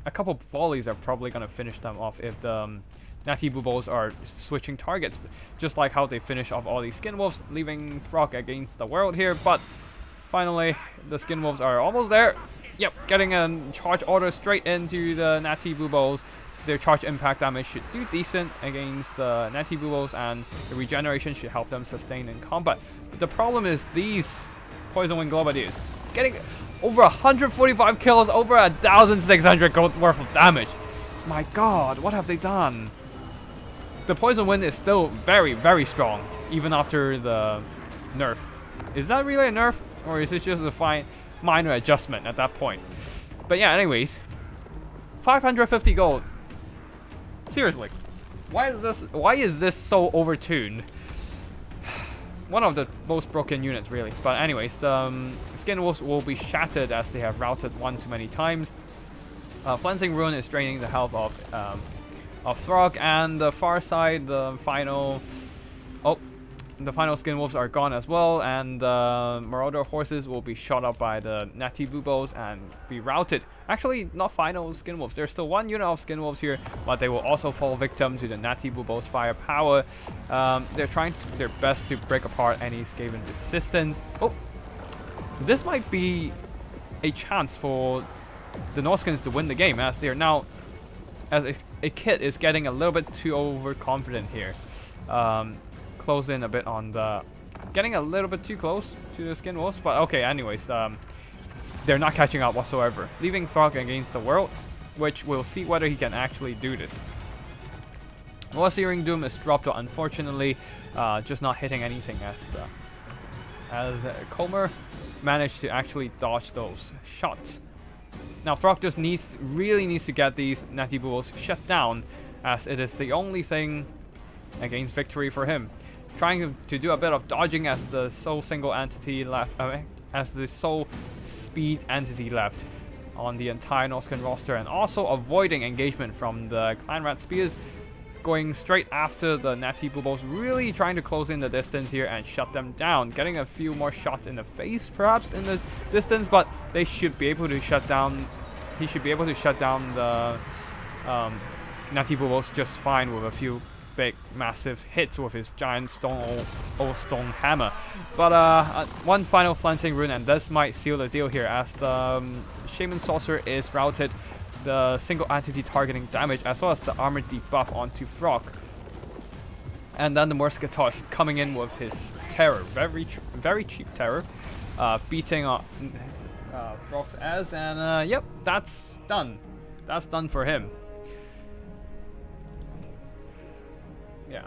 a couple volleys are probably gonna finish them off if the Natty Buboes are switching targets, just like how they finish off all these Skin Wolves, leaving Frog against the world here. But finally, the Skin Wolves are almost there. Yep, getting a charge order straight into the Natty Buboes. Their charge impact damage should do decent against the Natty Buboes, and the regeneration should help them sustain in combat. But the problem is these Poison Wing Globadiers getting over 145 kills, over 1,600 gold worth of damage. My god, what have they done? The Poison Wind is still very, very strong, even after the nerf. Is that really a nerf? Or is it just a minor adjustment at that point? But yeah, anyways. 550 gold. Seriously. Why is this so overtuned? One of the most broken units, really. But anyways, the Skin Wolves will be shattered as they have routed one too many times. Flensing Rune is draining the health of Frog, and the far side, the final Skin Wolves are gone as well, and the Marauder horses will be shot up by the Natty Buboes and be routed. Actually, not final Skin Wolves. There's still one unit of Skin Wolves here, but they will also fall victim to the Natty Buboes' firepower. They're trying their best to break apart any Skaven resistance. Oh, this might be a chance for the Norskins to win the game, as they are now, as a kid is getting a little bit too overconfident here. Close in a bit on the, getting a little bit too close to the Skin Wolves, but okay, anyways, they're not catching up whatsoever, leaving Frog against the world, which we'll see whether he can actually do this. Searing Doom is dropped, unfortunately, just not hitting anything as Comer managed to actually dodge those shots. Now Frog just really needs to get these Natty Buboes shut down, as it is the only thing against victory for him. Trying to do a bit of dodging as the sole single entity left, as the sole speed entity left on the entire Norscan roster, and also avoiding engagement from the Clan Rat Spears, going straight after the Natty Buboes, really trying to close in the distance here and shut them down, getting a few more shots in the face perhaps in the distance, but they should be able to shut down, he should be able to shut down the Natty Buboes just fine with a few big massive hits with his giant old stone hammer. But one final Flensing Rune, and this might seal the deal here, as the Shaman Sorcerer is routed, the single entity targeting damage as well as the armor debuff onto Frog. And then the Murskatos coming in with his terror, very cheap terror, beating Frog's ass, and yep, that's done. That's done for him. Yeah.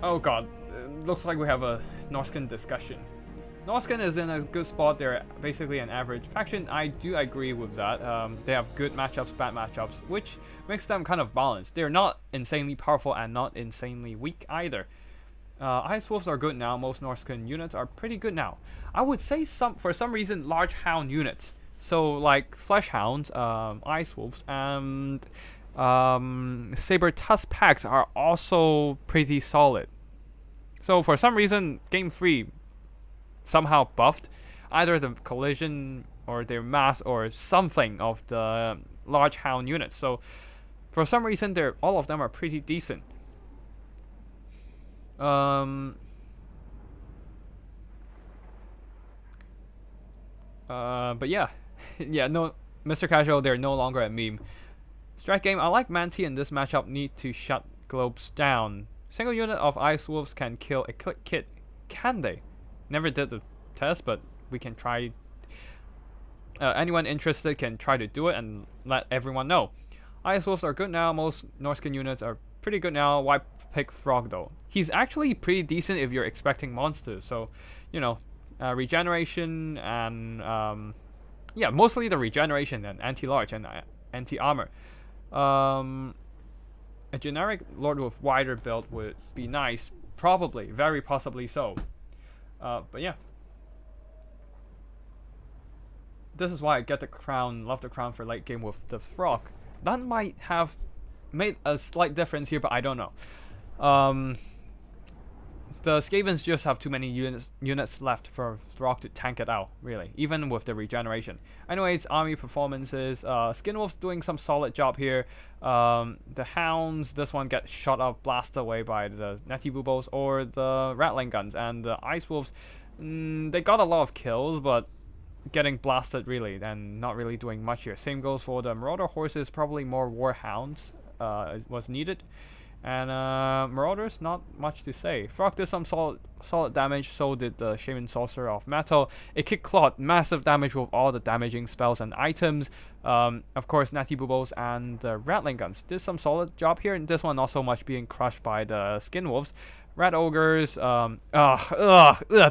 Oh god, it looks like we have a Norscan discussion. Norscan is in a good spot. They're basically an average faction. I do agree with that. They have good matchups, bad matchups, which makes them kind of balanced. They're not insanely powerful and not insanely weak either. Ice Wolves are good now. Most Norscan units are pretty good now. I would say for some reason large hound units. So like Flesh Hounds, Ice Wolves, and Saber Tusk packs are also pretty solid. So for some reason, Game 3 somehow buffed either the collision or their mass or something of the large hound units. So for some reason, all of them are pretty decent. But yeah, yeah, no, Mr. Casual, they're no longer a meme. Strike game, I like Manti in this matchup, need to shut globes down. Single unit of Ice Wolves can kill a click kit. Can they? Never did the test, but we can try. Anyone interested can try to do it and let everyone know. Ice Wolves are good now. Most Norscan units are pretty good now. Why pick Frog though? He's actually pretty decent if you're expecting monsters. So, you know, regeneration and yeah, mostly the regeneration and anti-large and anti-armor. A generic Lord with wider build would be nice, probably, very possibly so. But yeah, this is why I get the crown, love the crown for late game with the Frog. That might have made a slight difference here, but I don't know. the Skavens just have too many units left for Rock to tank it out, really, even with the regeneration. Anyways, army performances. Skinwolf's doing some solid job here. The Hounds, this one gets shot up, blasted away by the Netty Boobos or the Rattling Guns. And the Ice Wolves, they got a lot of kills, but getting blasted really, and not really doing much here. Same goes for the Marauder Horses, probably more Warhounds was needed. And Marauders, not much to say. Frog did some solid damage, so did the Shaman Sorcerer of Metal. It kicked Claude, massive damage with all the damaging spells and items. Of course, Natty Boobos and the Rattling Guns did some solid job here, and this one not so much being crushed by the Skinwolves. Rat Ogres,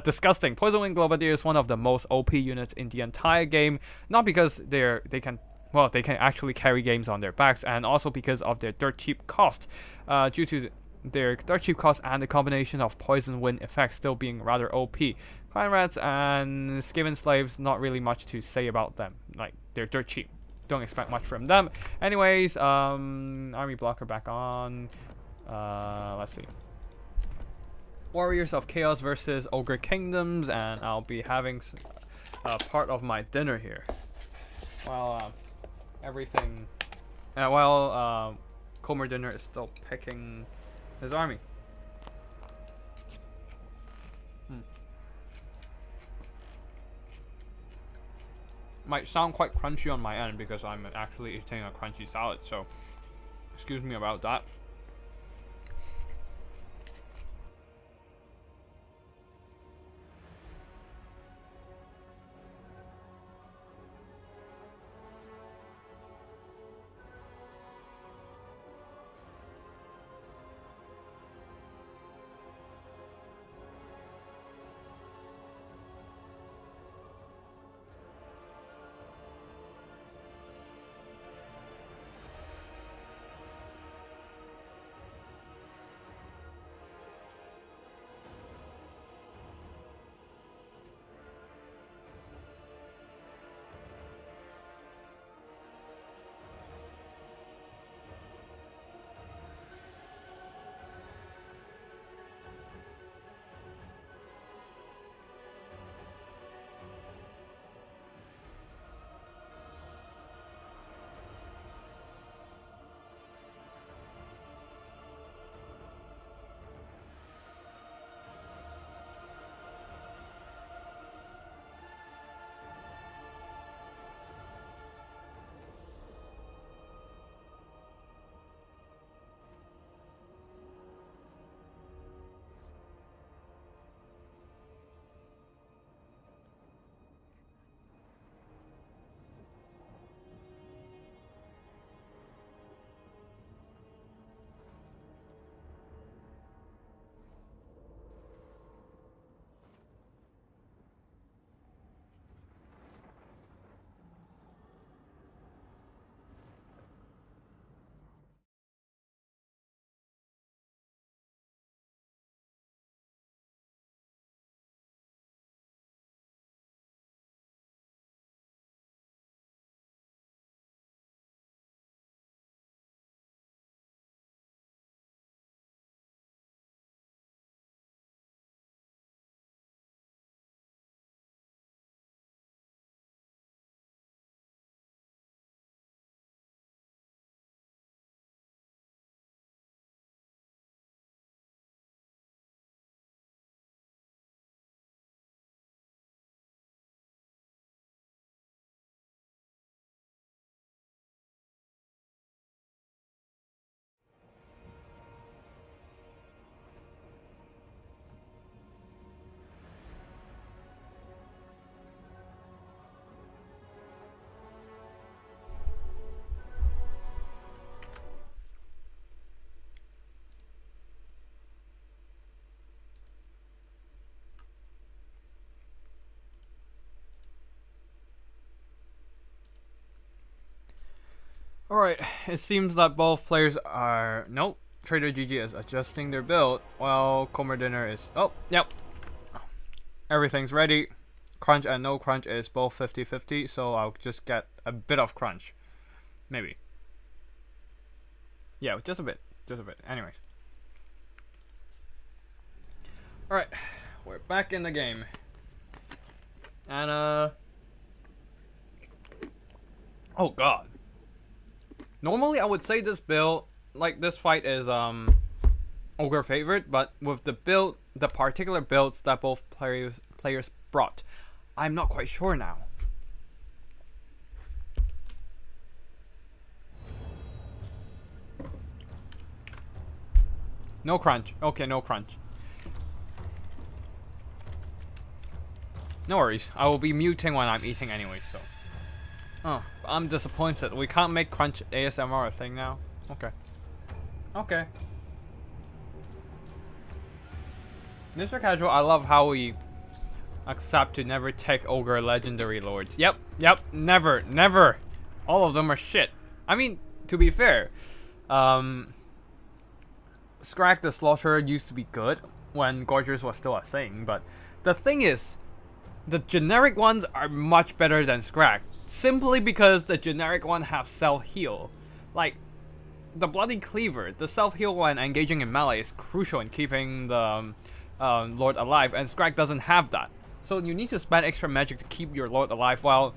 disgusting. Poison Wing Globadier is one of the most OP units in the entire game, not because they can actually carry games on their backs, and also because of their dirt cheap cost. Due to their dirt cheap cost and the combination of poison wind effects still being rather OP. Clan Rats and Skaven Slaves, not really much to say about them. Like, they're dirt cheap. Don't expect much from them. Anyways, Army Blocker back on. Let's see. Warriors of Chaos versus Ogre Kingdoms, and I'll be having part of my dinner here. Well, everything. Comer Dinner is still picking his army. Might sound quite crunchy on my end because I'm actually eating a crunchy salad, so excuse me about that. Alright, it seems that both players are... Nope, Trader GG is adjusting their build, while Comer Dinner is... Oh, yep. Everything's ready. Crunch and no crunch is both 50-50, so I'll just get a bit of crunch. Maybe. Yeah, just a bit. Just a bit. Anyways. Alright, we're back in the game. And, oh god. Normally I would say this build, like this fight is, Ogre favorite, but with the particular builds that both players brought, I'm not quite sure now. No crunch. Okay, no crunch. No worries. I will be muting when I'm eating anyway, so. Oh, I'm disappointed. We can't make crunch ASMR a thing now. Okay. Okay. Mr. Casual, I love how we accept to never take Ogre Legendary Lords. Yep, never, never. All of them are shit. I mean, to be fair, Scrag the Slaughterer used to be good when Gorgers was still a thing, but the thing is, the generic ones are much better than Scrag, simply because the generic one have self-heal. Like, the Bloody Cleaver, the self-heal when engaging in melee is crucial in keeping the Lord alive, and Scrag doesn't have that. So you need to spend extra magic to keep your Lord alive, while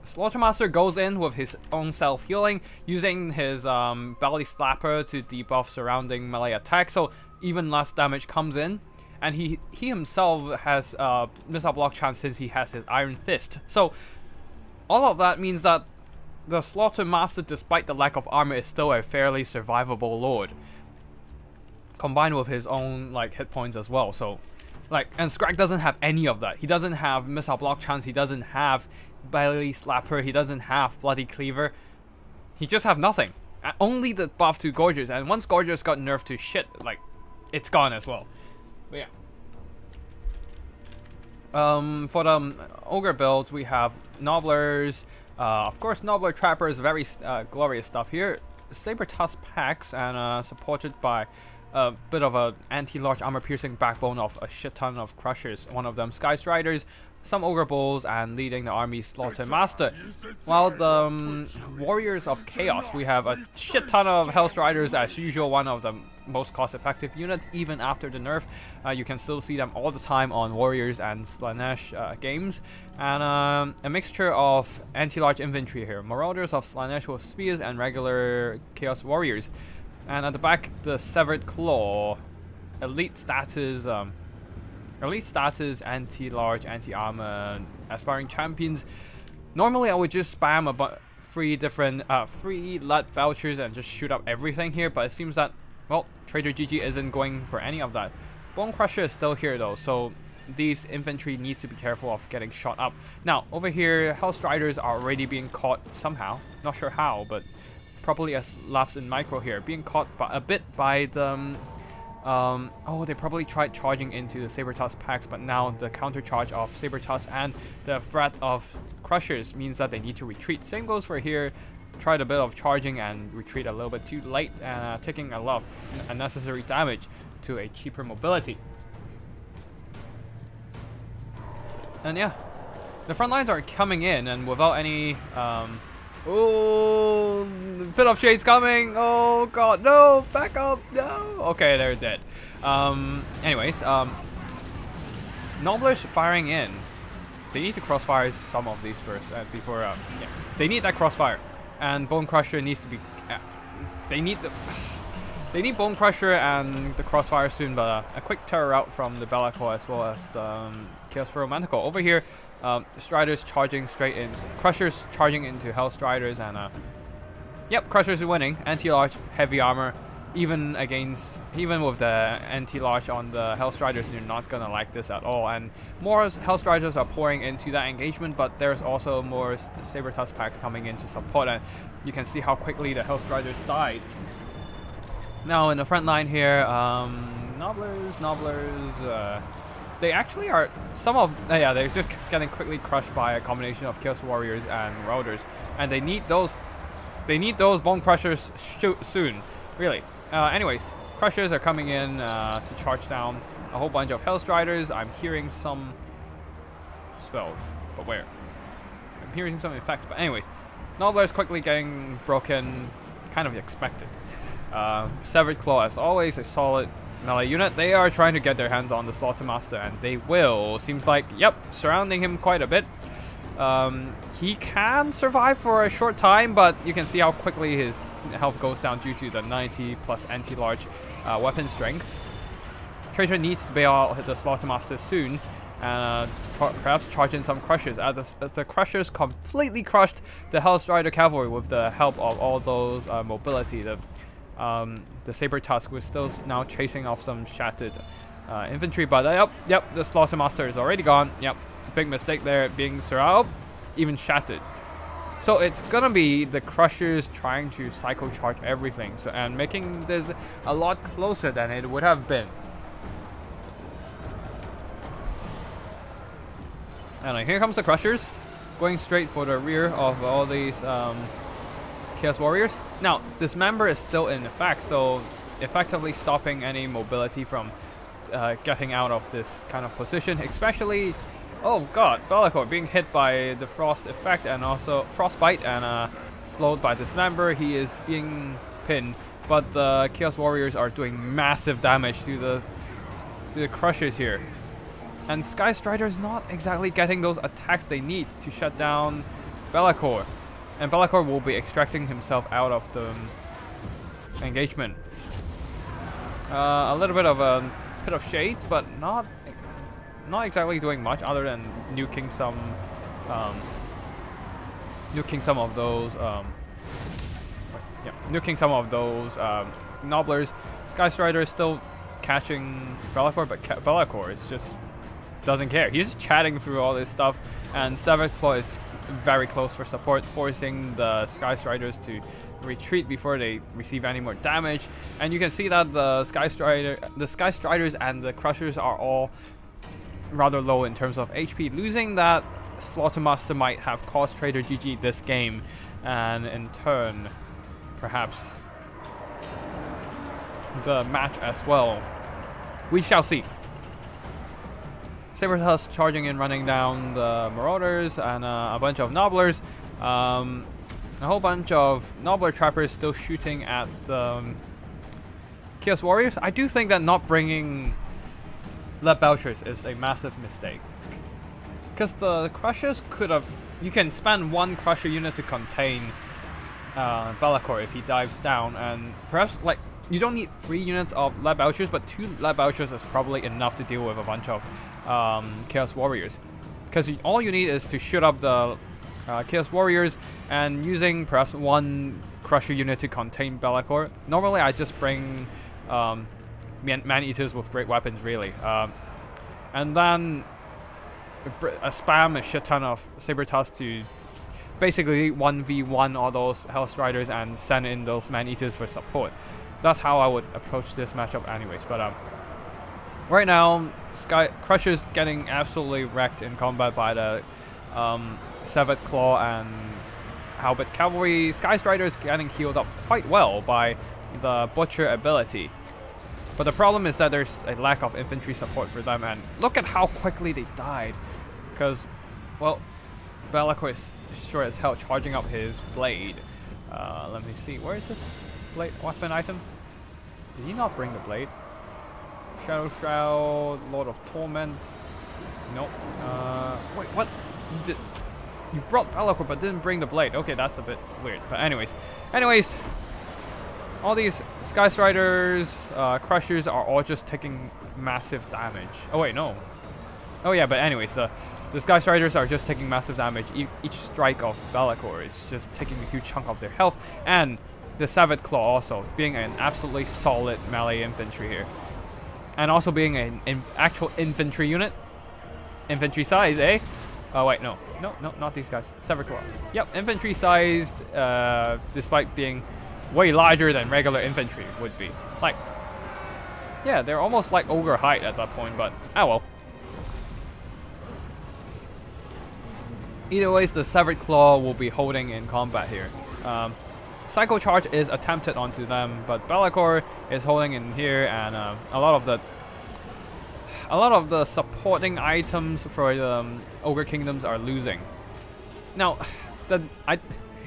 Slaughtermaster goes in with his own self-healing, using his Belly Slapper to debuff surrounding melee attacks, so even less damage comes in. And he himself has missile block chance since he has his Iron Fist. So all of that means that the Slaughtermaster, despite the lack of armor, is still a fairly survivable Lord, combined with his own like hit points as well. So like, and Scrag doesn't have any of that. He doesn't have missile block chance, he doesn't have Belly Slapper, he doesn't have Bloody Cleaver. He just have nothing. Only the buff to Gorgers, and once Gorgers got nerfed to shit, like, it's gone as well. But yeah. For the Ogre builds, we have Nobblers. Of course, Nobbler Trapper is very glorious stuff here. Saber Tusk packs, and supported by a bit of a anti-large armor-piercing backbone of a shit ton of Crushers. One of them Sky Striders, some Ogre Bulls, and leading the army Slaughtermaster. While the Warriors of Chaos, we have a shit ton of Hellstriders as usual, one of the most cost-effective units even after the nerf. You can still see them all the time on Warriors and Slanesh games. And a mixture of anti-large infantry here, Marauders of Slanesh with spears and regular Chaos Warriors. And at the back, the Severed Claw, elite status, anti-large, anti-armor, aspiring champions. Normally I would just spam about 3 different free lead vouchers and just shoot up everything here, but it seems that, well, Trader GG isn't going for any of that. Bone Crusher is still here though, so these infantry needs to be careful of getting shot up. Now, over here, Hellstriders are already being caught somehow. Not sure how, but probably a lapse in micro here. Being caught by, a bit by the... oh, they probably tried charging into the Saber Tusk packs, but now the counter charge of Saber Tusk and the threat of Crushers means that they need to retreat. Same goes for here. Tried a bit of charging and retreat a little bit too late, taking a lot of unnecessary damage to a cheaper mobility. And yeah, the front lines are coming in, and without any oh, bit of shades coming. Oh god, no, back up, no. Okay, they're dead. Anyways, Nobblers firing in. They need to crossfire some of these first before yeah, they need that crossfire. And Bone Crusher needs to be they need Bone Crusher and the crossfire soon, but a quick terror out from the Bellicor as well as the Chaos Pharaoh Manticore. Over here, Striders charging straight in, Crushers charging into Hellstriders, and yep, Crushers are winning. Anti-large, heavy armor, even with the anti-large on the Hellstriders, you're not gonna like this at all. And more Hellstriders are pouring into that engagement, but there's also more Saber Tusk packs coming in to support, and you can see how quickly the Hellstriders died. Now in the front line here, Nobblers, they actually are yeah, they're just getting quickly crushed by a combination of Chaos Warriors and Marauders, and they need those Bone Crushers soon, really. Anyways, Crushers are coming in to charge down a whole bunch of Hellstriders. I'm hearing some spells, but where? I'm hearing some effects, but anyways, Nobblers quickly getting broken, kind of expected. Severed Claw, as always, a solid melee unit, they are trying to get their hands on the Slaughtermaster, and they will. Seems like, yep, surrounding him quite a bit. He can survive for a short time, but you can see how quickly his health goes down due to the 90 plus anti-large weapon strength. Traitor needs to bail out the Slaughtermaster soon, and perhaps charge in some Crushers, as the Crushers completely crushed the Hellstrider Cavalry with the help of all those mobility. The Saber Tusk was still now chasing off some shattered infantry, but yep, the Slaughtermaster is already gone. Yep, big mistake there, being surrounded, even shattered. So it's gonna be the Crushers trying to cycle charge everything, and making this a lot closer than it would have been. And here comes the Crushers, going straight for the rear of all these Chaos Warriors. Now, Dismember is still in effect, so effectively stopping any mobility from getting out of this kind of position, especially, oh god, Be'lakor being hit by the Frost effect and also Frostbite and slowed by Dismember. He is being pinned, but the Chaos Warriors are doing massive damage to the Crushers here. And Sky Strider's not exactly getting those attacks they need to shut down Be'lakor. And Be'lakor will be extracting himself out of the engagement. A little bit of shades, but not exactly doing much other than nuking some of those Nobblers. Sky Strider is still catching Be'lakor, but Be'lakor is just doesn't care. He's just chatting through all this stuff, and Seventh Claw is very close for support, forcing the Sky Striders to retreat before they receive any more damage. And you can see that the Sky Striders and the Crushers are all rather low in terms of HP. Losing that Slaughtermaster might have caused Trader GG this game, and in turn, perhaps the match as well. We shall see. Saber Tusk charging and running down the Marauders and a bunch of Nobblers. A whole bunch of Nobbler Trappers still shooting at the Chaos Warriors. I do think that not bringing Lead Belchers is a massive mistake, because the Crushers could have... You can spend one Crusher unit to contain Be'lakor if he dives down, and perhaps like you don't need 3 units of Lead Belchers, but 2 Lead Belchers is probably enough to deal with a bunch of Chaos Warriors, because all you need is to shoot up the Chaos Warriors and using perhaps 1 Crusher unit to contain Be'lakor. Normally I just bring Man-Eaters with great weapons, really, and then spam a shit ton of Saber Tusk to basically 1v1 all those Hellstriders and send in those Man-Eaters for support. That's how I would approach this matchup anyways, but right now, Crusher's getting absolutely wrecked in combat by the Severed Claw and Halberd Cavalry. Sky Strider's getting healed up quite well by the Butcher ability. But the problem is that there's a lack of infantry support for them, and look at how quickly they died. Because, well, Be'lakor is sure as hell charging up his blade. Let me see, where is this blade weapon item? Did he not bring the blade? Shadow Shroud, Lord of Torment. Nope. Wait, what? You brought Be'lakor but didn't bring the blade. Okay, that's a bit weird. But anyways, all these Sky Striders, Crushers are all just taking massive damage. Oh wait, no. Oh yeah, but anyways, the Sky Striders are just taking massive damage. Each strike of Be'lakor is just taking a huge chunk of their health, and the Savage Claw also being an absolutely solid melee infantry here. And also being an actual infantry unit. Infantry size, eh? Oh wait, no, not these guys. Sever Claw. Yep, infantry sized, despite being way larger than regular infantry would be. Like, yeah, they're almost like ogre height at that point, but ah well. Either ways, the Severed Claw will be holding in combat here. Cycle Charge is attempted onto them, but Be'lakor is holding in here, and a lot of the supporting items for the Ogre Kingdoms are losing. Now,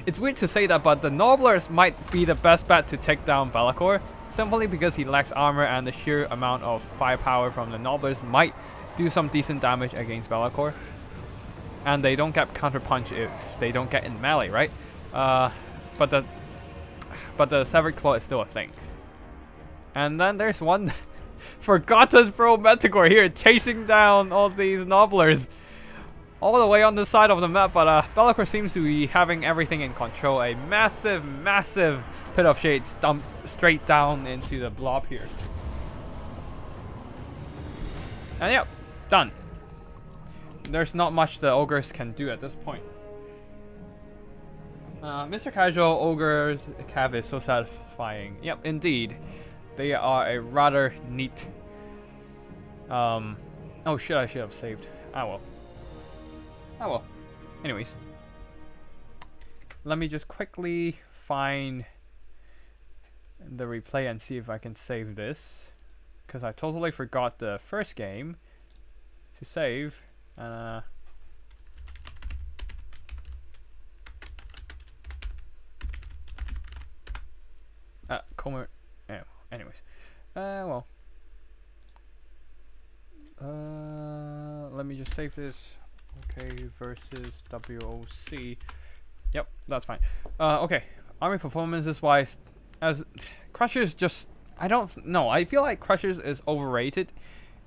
it's weird to say that, but the Nobblers might be the best bet to take down Be'lakor, simply because he lacks armor and the sheer amount of firepower from the Nobblers might do some decent damage against Be'lakor. And they don't get counterpunch if they don't get in melee, right? But the Severed Claw is still a thing. And then there's one forgotten pro Manticore here chasing down all these Nobblers all the way on the side of the map, but Be'lakor seems to be having everything in control. A massive, massive Pit of Shades dumped straight down into the blob here. And yep, done. There's not much the Ogres can do at this point. Mr. Casual, Ogres Cav is so satisfying. Yep, indeed. They are a rather neat... oh shit, I should have saved. Ah well. Ah well. Anyways. Let me just quickly find the replay and see if I can save this. Because I totally forgot the first game to save. Comer. Yeah, anyways. Well. Let me just save this. Okay, versus WOC. Yep, that's fine. Okay. Army performances wise, as Crushers just, I don't know. I feel like Crushers is overrated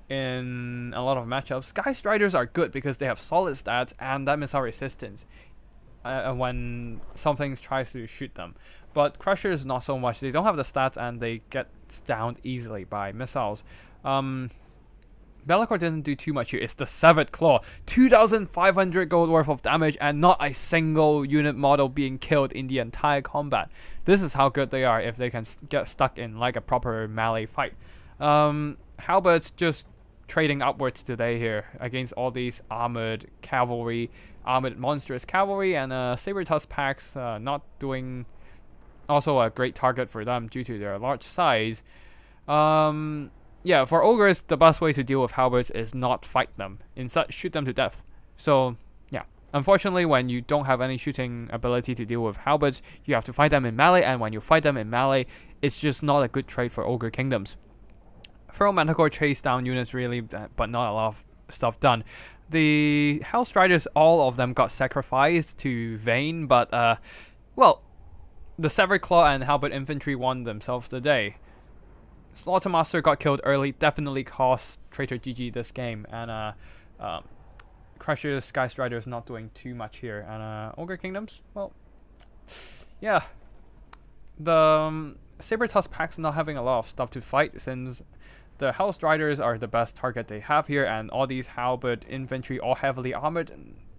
in a lot of matchups. Sky Striders are good because they have solid stats and that missile resistance when something tries to shoot them. But Crushers not so much. They don't have the stats and they get downed easily by missiles. Be'lakor didn't do too much here. It's the Severed Claw. 2,500 gold worth of damage and not a single unit model being killed in the entire combat. This is how good they are if they can get stuck in like a proper melee fight. Halberds just trading upwards today here against all these armored cavalry, armored monstrous cavalry, and Saber-Tusk packs not doing also a great target for them due to their large size. Yeah, for Ogres, the best way to deal with Halberds is not fight them. Instead, shoot them to death. So, yeah. Unfortunately, when you don't have any shooting ability to deal with Halberds, you have to fight them in melee, and when you fight them in melee, it's just not a good trade for Ogre Kingdoms. Feral Manticore chase down units really, but not a lot of stuff done. The Hellstriders, all of them got sacrificed to Vayne, but, well, the Severed Claw and Halberd Infantry won themselves the day. Slaughtermaster got killed early, definitely cost Traitor GG this game, and Crusher Sky Strider is not doing too much here, and Ogre Kingdoms, well, yeah, the Saber-Tusk pack's not having a lot of stuff to fight since the Hellstriders are the best target they have here, and all these Halberd Infantry all heavily armored,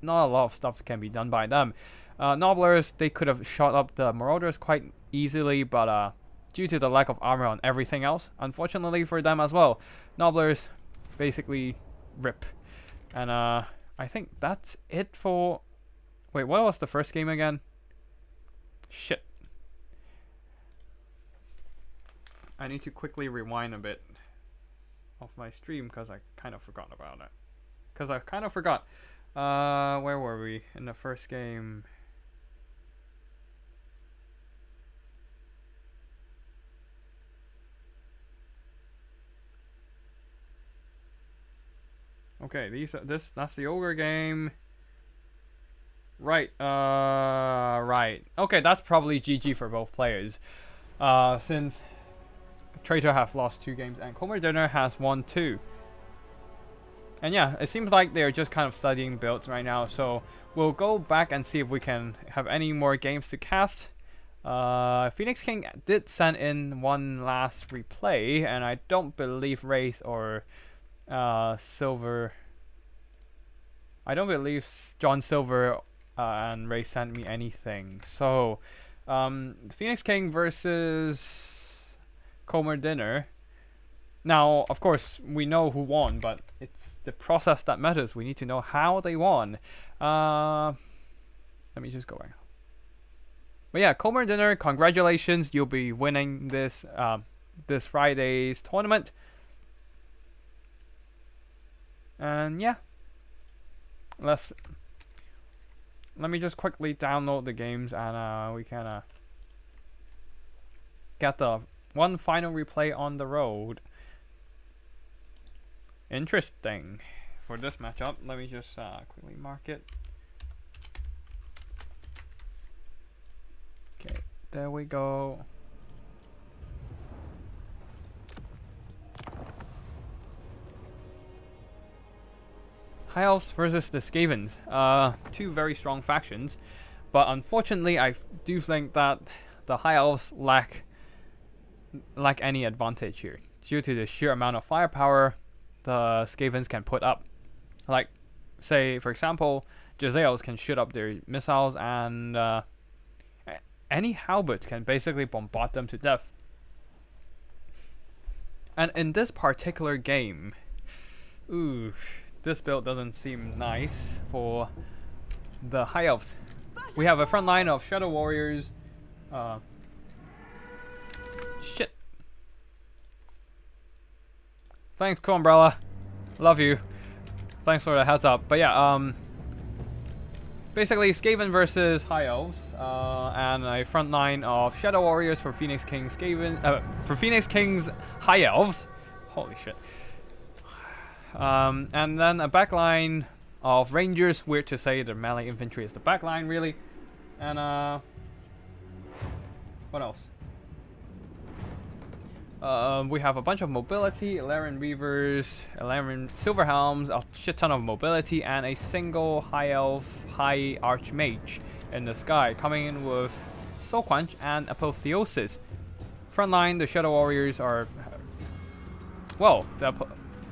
not a lot of stuff can be done by them. Nobblers, they could have shot up the Marauders quite easily, but due to the lack of armor on everything else, unfortunately for them as well, Nobblers basically rip. And I think that's it for... Wait, what was the first game again? Shit. I need to quickly rewind a bit of my stream because I kind of forgot about it. Where were we in the first game? Okay, that's the Ogre game. Right, right. Okay, that's probably GG for both players. Since Traitor have lost 2 games and Comer Dinner has won 2. And yeah, it seems like they're just kind of studying builds right now, so we'll go back and see if we can have any more games to cast. Phoenix King did send in one last replay, and I don't believe Race or Silver... I don't believe John Silver and Ray sent me anything. So, Phoenix King versus Comer Dinner. Now, of course, we know who won, but it's the process that matters. We need to know how they won. Let me just go back. But yeah, Comer Dinner, congratulations. You'll be winning this this Friday's tournament. And yeah. Let me just quickly download the games and we can get the One final replay on the road. Interesting. For this matchup, let me just quickly mark it. Okay, there we go. High Elves versus the Skavens. Two very strong factions, but unfortunately, I do think that the High Elves lack any advantage here due to the sheer amount of firepower the Skavens can put up. Like, say for example, Jezzails can shoot up their missiles, and any halberds can basically bombard them to death. And in this particular game, ooh, this build doesn't seem nice for the High Elves. We have a front line of Shadow Warriors. Shit. Thanks, CoolUmbrella. Love you. Thanks for the heads up. But yeah, basically Skaven versus High Elves, and a front line of Shadow Warriors for Phoenix King's High Elves. Holy shit. And then a backline of Rangers. Weird to say the melee infantry is the backline, really. And what else? We have a bunch of mobility, Illyrian Reavers, Illyrian Silverhelms, a shit ton of mobility, and a single High Elf High Archmage in the sky, coming in with Soul Quench and Apotheosis. Frontline, the Shadow Warriors are... well,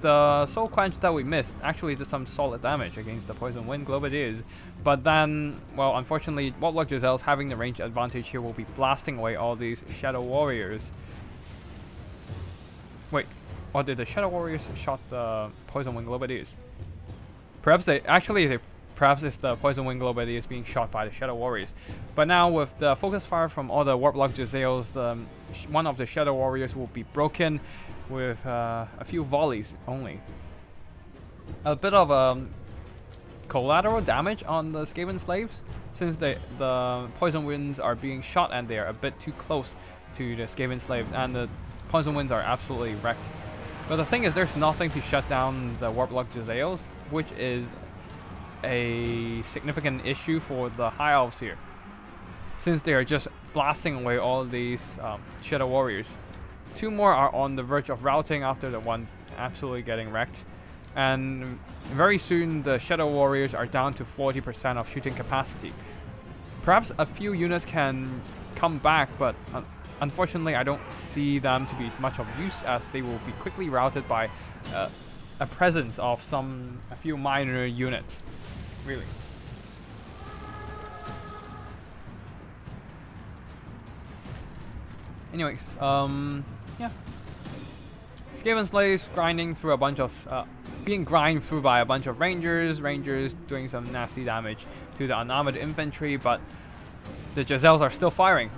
the Soul Quench that we missed actually did some solid damage against the Poison Wind Globadiers. But then, well, unfortunately, Warlock Jezzails having the range advantage here will be blasting away all these Shadow Warriors. Wait, or did the Shadow Warriors shot the Poison Wind Globadiers? Perhaps it's the Poison Wind Globadiers being shot by the Shadow Warriors. But now with the focus fire from all the Warlock Jezzails, one of the Shadow Warriors will be broken with a few volleys only. A bit of collateral damage on the Skaven slaves, since the Poison Winds are being shot and they are a bit too close to the Skaven slaves, and the Poison Winds are absolutely wrecked. But the thing is, there's nothing to shut down the Warlock Jezzails, which is a significant issue for the High Elves here, since they are just blasting away all these Shadow Warriors. Two more are on the verge of routing after the one absolutely getting wrecked. And very soon the Shadow Warriors are down to 40% of shooting capacity. Perhaps a few units can come back, but unfortunately I don't see them to be much of use, as they will be quickly routed by a presence of a few minor units. Really. Anyways, yeah. Skaven slaves grinding through a bunch of being grinded through by a bunch of Rangers doing some nasty damage to the unarmored infantry, but the Jezzails are still firing,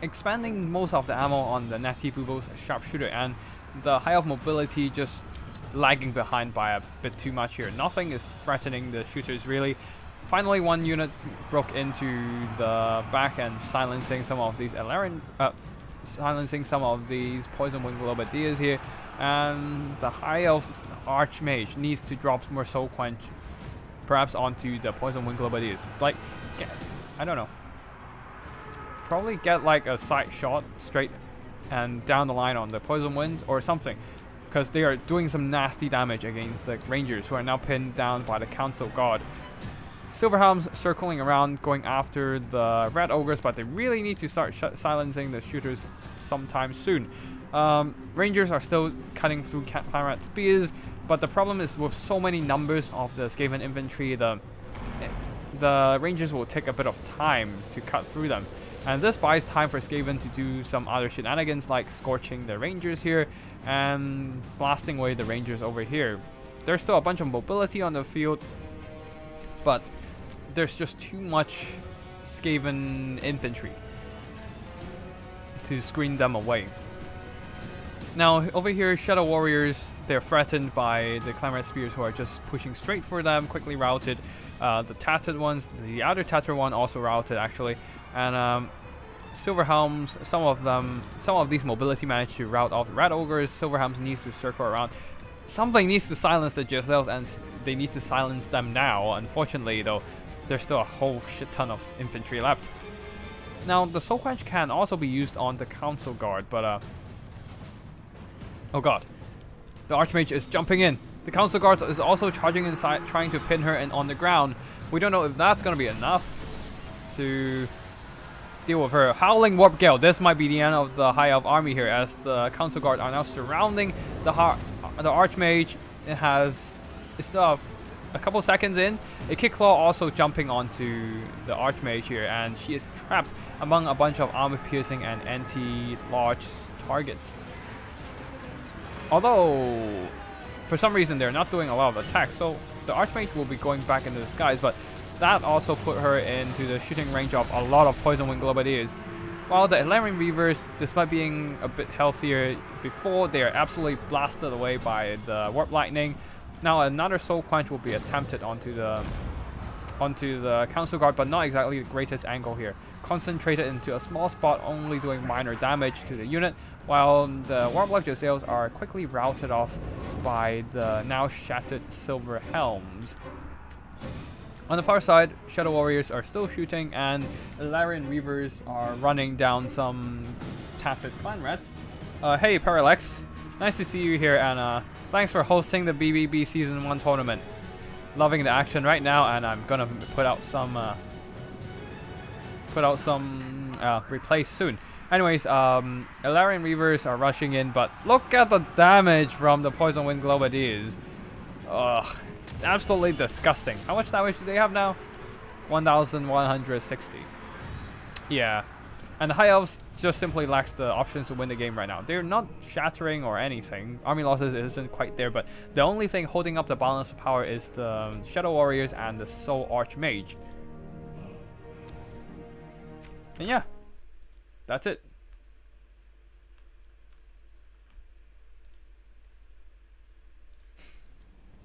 expanding most of the ammo on the Natty Bubo's sharpshooter, and the High Elf mobility just lagging behind by a bit too much here. Nothing is threatening the shooters really. Finally, one unit broke into the back and silencing some of these Poison Wind Globadiers here, and the High Elf Archmage needs to drop more Soul Quench, perhaps onto the Poison Wind Globadiers. Like, I don't know. Probably get like a side shot straight and down the line on the Poison Wind or something, because they are doing some nasty damage against the Rangers, who are now pinned down by the Council God. Silverhelms circling around, going after the Red Ogres, but they really need to start silencing the shooters sometime soon. Rangers are still cutting through Pirate Spears, but the problem is with so many numbers of the Skaven infantry, the Rangers will take a bit of time to cut through them. And this buys time for Skaven to do some other shenanigans, like scorching the Rangers here and blasting away the Rangers over here. There's still a bunch of mobility on the field, but there's just too much Skaven infantry to screen them away. Now over here, Shadow Warriors, they're threatened by the Clamorous Spears, who are just pushing straight for them, quickly routed. The Tattered ones, the other Tattered one also routed actually. And Silver Helms, some of these mobility manage to rout off the Red Ogres. Silver Helms needs to circle around. Something needs to silence the Giselles, and they need to silence them now. Unfortunately, though, there's still a whole shit ton of infantry left. Now, the Soul Quench can also be used on the Council Guard, but oh god. The Archmage is jumping in. The Council Guard is also charging inside, trying to pin her in on the ground. We don't know if that's going to be enough to deal with her. Howling Warp Gale. This might be the end of the High Elf army here, as the Council Guard are now surrounding the Archmage. It's still a couple seconds in. A Kick Claw also jumping onto the Archmage here, and she is trapped among a bunch of armor-piercing and anti-large targets. Although, for some reason, they're not doing a lot of attacks, so the Archmage will be going back into the skies, but that also put her into the shooting range of a lot of Poison Wing Globadiers. While the Elarian Reavers, despite being a bit healthier before, they are absolutely blasted away by the Warp Lightning. Now another Soul Quench will be attempted onto the Council Guard, but not exactly the greatest angle here. Concentrated into a small spot, only doing minor damage to the unit, while the Warlock Giselles are quickly routed off by the now shattered Silver Helms. On the far side, Shadow Warriors are still shooting, and Elarian Reavers are running down some tapped clan rats. Hey Parallax, nice to see you here, and thanks for hosting the BBB Season 1 tournament. Loving the action right now, and I'm gonna put out some replays soon. Anyways, Elarian Reavers are rushing in, but look at the damage from the Poison Wind Globadiers. Ugh, absolutely disgusting. How much damage do they have now? 1,160. Yeah, and the High Elves just simply lacks the options to win the game right now. They're not shattering or anything. Army losses isn't quite there, but the only thing holding up the balance of power is the Shadow Warriors and the Soul Archmage. And yeah, that's it.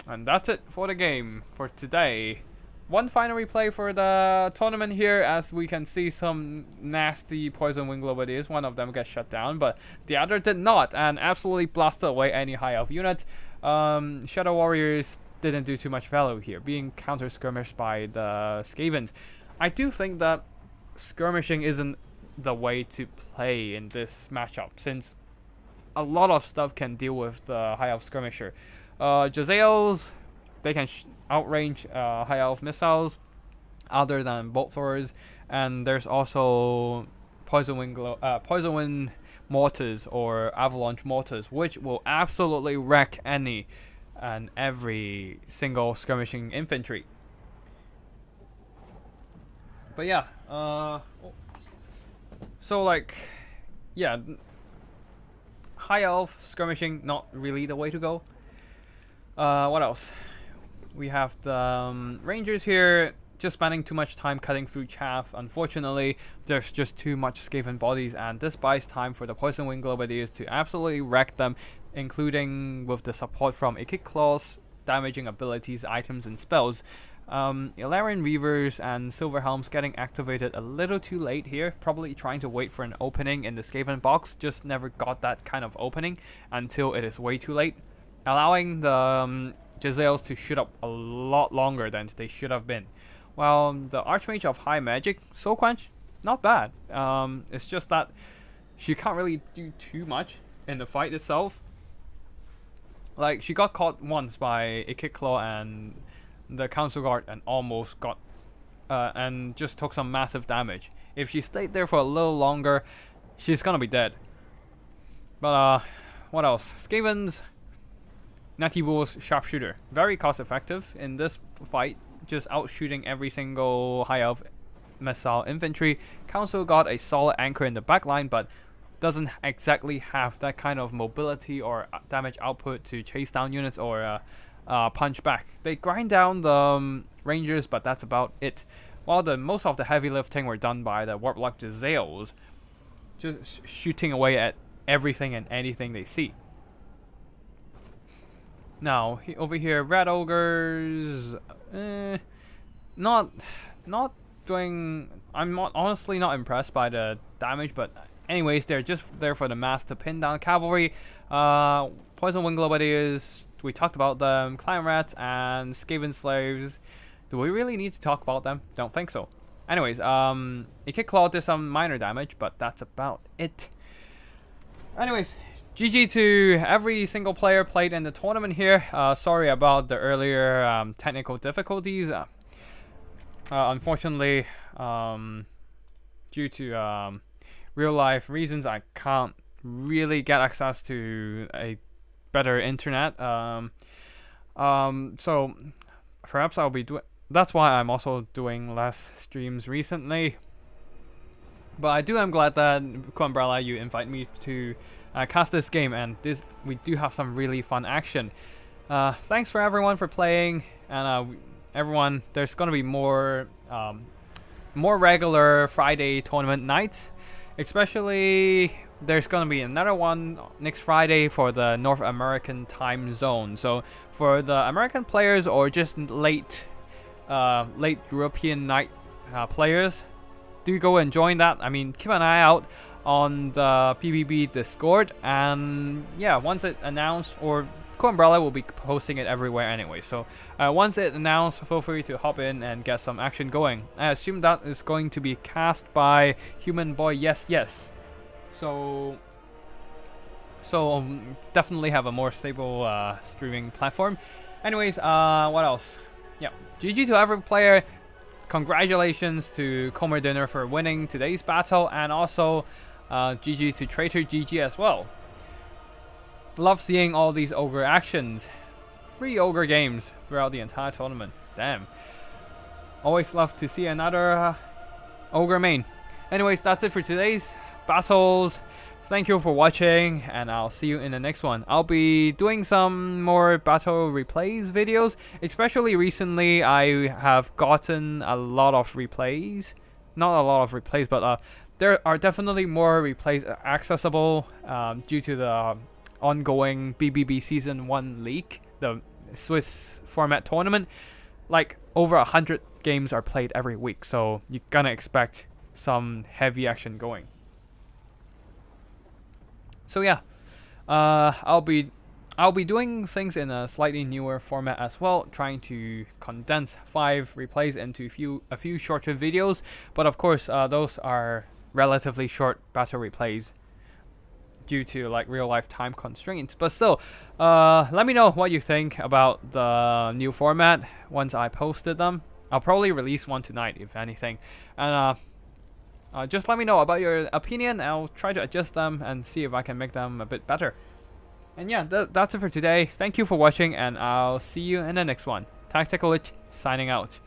And that's it for the game for today. One final replay for the tournament here, as we can see some nasty Poison Wing Globadiers. One of them gets shut down, but the other did not, and absolutely blasted away any High Elf unit. Shadow Warriors didn't do too much value here, being counter-skirmished by the Skavens. I do think that skirmishing isn't the way to play in this matchup, since a lot of stuff can deal with the High Elf skirmisher. Giselles, they can outrange High Elf missiles other than bolt throwers, and there's also Poison Wind mortars or Avalanche mortars, which will absolutely wreck any and every single skirmishing infantry. But yeah, so like, yeah, High Elf skirmishing, not really the way to go. What else? We have the Rangers here, just spending too much time cutting through chaff. Unfortunately, there's just too much Skaven bodies, and this buys time for the Poison Wing Globadiers to absolutely wreck them, including with the support from Kick Claws, damaging abilities, items, and spells. Elarian Reavers and Silver Helms getting activated a little too late here, probably trying to wait for an opening in the Skaven box, just never got that kind of opening until it is way too late, allowing the Giselles to shoot up a lot longer than they should have been. While the Archmage of High Magic, Soul Quench, not bad. It's just that she can't really do too much in the fight itself. Like, she got caught once by a Kick Claw and the Council Guard, and almost got and just took some massive damage. If she stayed there for a little longer, she's gonna be dead. But what else? Skavens, Natty Bull's Sharpshooter, very cost effective in this fight, just outshooting every single High Elf missile infantry. Council got a solid anchor in the backline, but doesn't exactly have that kind of mobility or damage output to chase down units or punch back. They grind down the Rangers, but that's about it. While most of the heavy lifting were done by the Warlock Giselles, just shooting away at everything and anything they see. Now over here, Red Ogres, not doing honestly not impressed by the damage, but anyways, they're just there for the mass to pin down cavalry. Poison Wing Globadiers, we talked about them. Clan Rats and Skaven Slaves. Do we really need to talk about them? Don't think so. Anyways, Kick Claw did some minor damage, but that's about it. Anyways, GG to every single player played in the tournament here. Sorry about the earlier technical difficulties. Unfortunately, due to real life reasons, I can't really get access to a better internet. So perhaps I'll be doing. That's why I'm also doing less streams recently. But I am glad that CoolUmbrella, you invite me to cast this game, and we do have some really fun action. Thanks for everyone for playing, and everyone, there's gonna be more regular Friday tournament nights. Especially, there's gonna be another one next Friday for the North American time zone. So for the American players or just late European night players, do go and join that. I mean, keep an eye out on the PBB Discord, and yeah, once it announced, or CoolUmbrella will be posting it everywhere anyway. So once it announced, feel free to hop in and get some action going. I assume that is going to be cast by Human Boy Yes. So definitely have a more stable streaming platform. Anyways, what else? Yeah, GG to every player. Congratulations to Comer Dinner for winning today's battle, and also GG to Traitor GG as well. Love seeing all these ogre actions. 3 ogre games throughout the entire tournament. Damn. Always love to see another ogre main. Anyways, that's it for today's battles. Thank you for watching, and I'll see you in the next one. I'll be doing some more battle replays videos. Especially recently, I have gotten a lot of replays. Not a lot of replays, but there are definitely more replays accessible due to the ongoing BBB Season 1 leak, the Swiss format tournament. Like, over 100 games are played every week, so you're gonna expect some heavy action going. So yeah, I'll be doing things in a slightly newer format as well, trying to condense 5 replays into a few shorter videos. But of course, those are relatively short battle replays due to like real life time constraints. But still, let me know what you think about the new format once I posted them. I'll probably release one tonight, if anything, and just let me know about your opinion. I'll try to adjust them and see if I can make them a bit better. And yeah, that's it for today. Thank you for watching, and I'll see you in the next one. Tactical Lich signing out.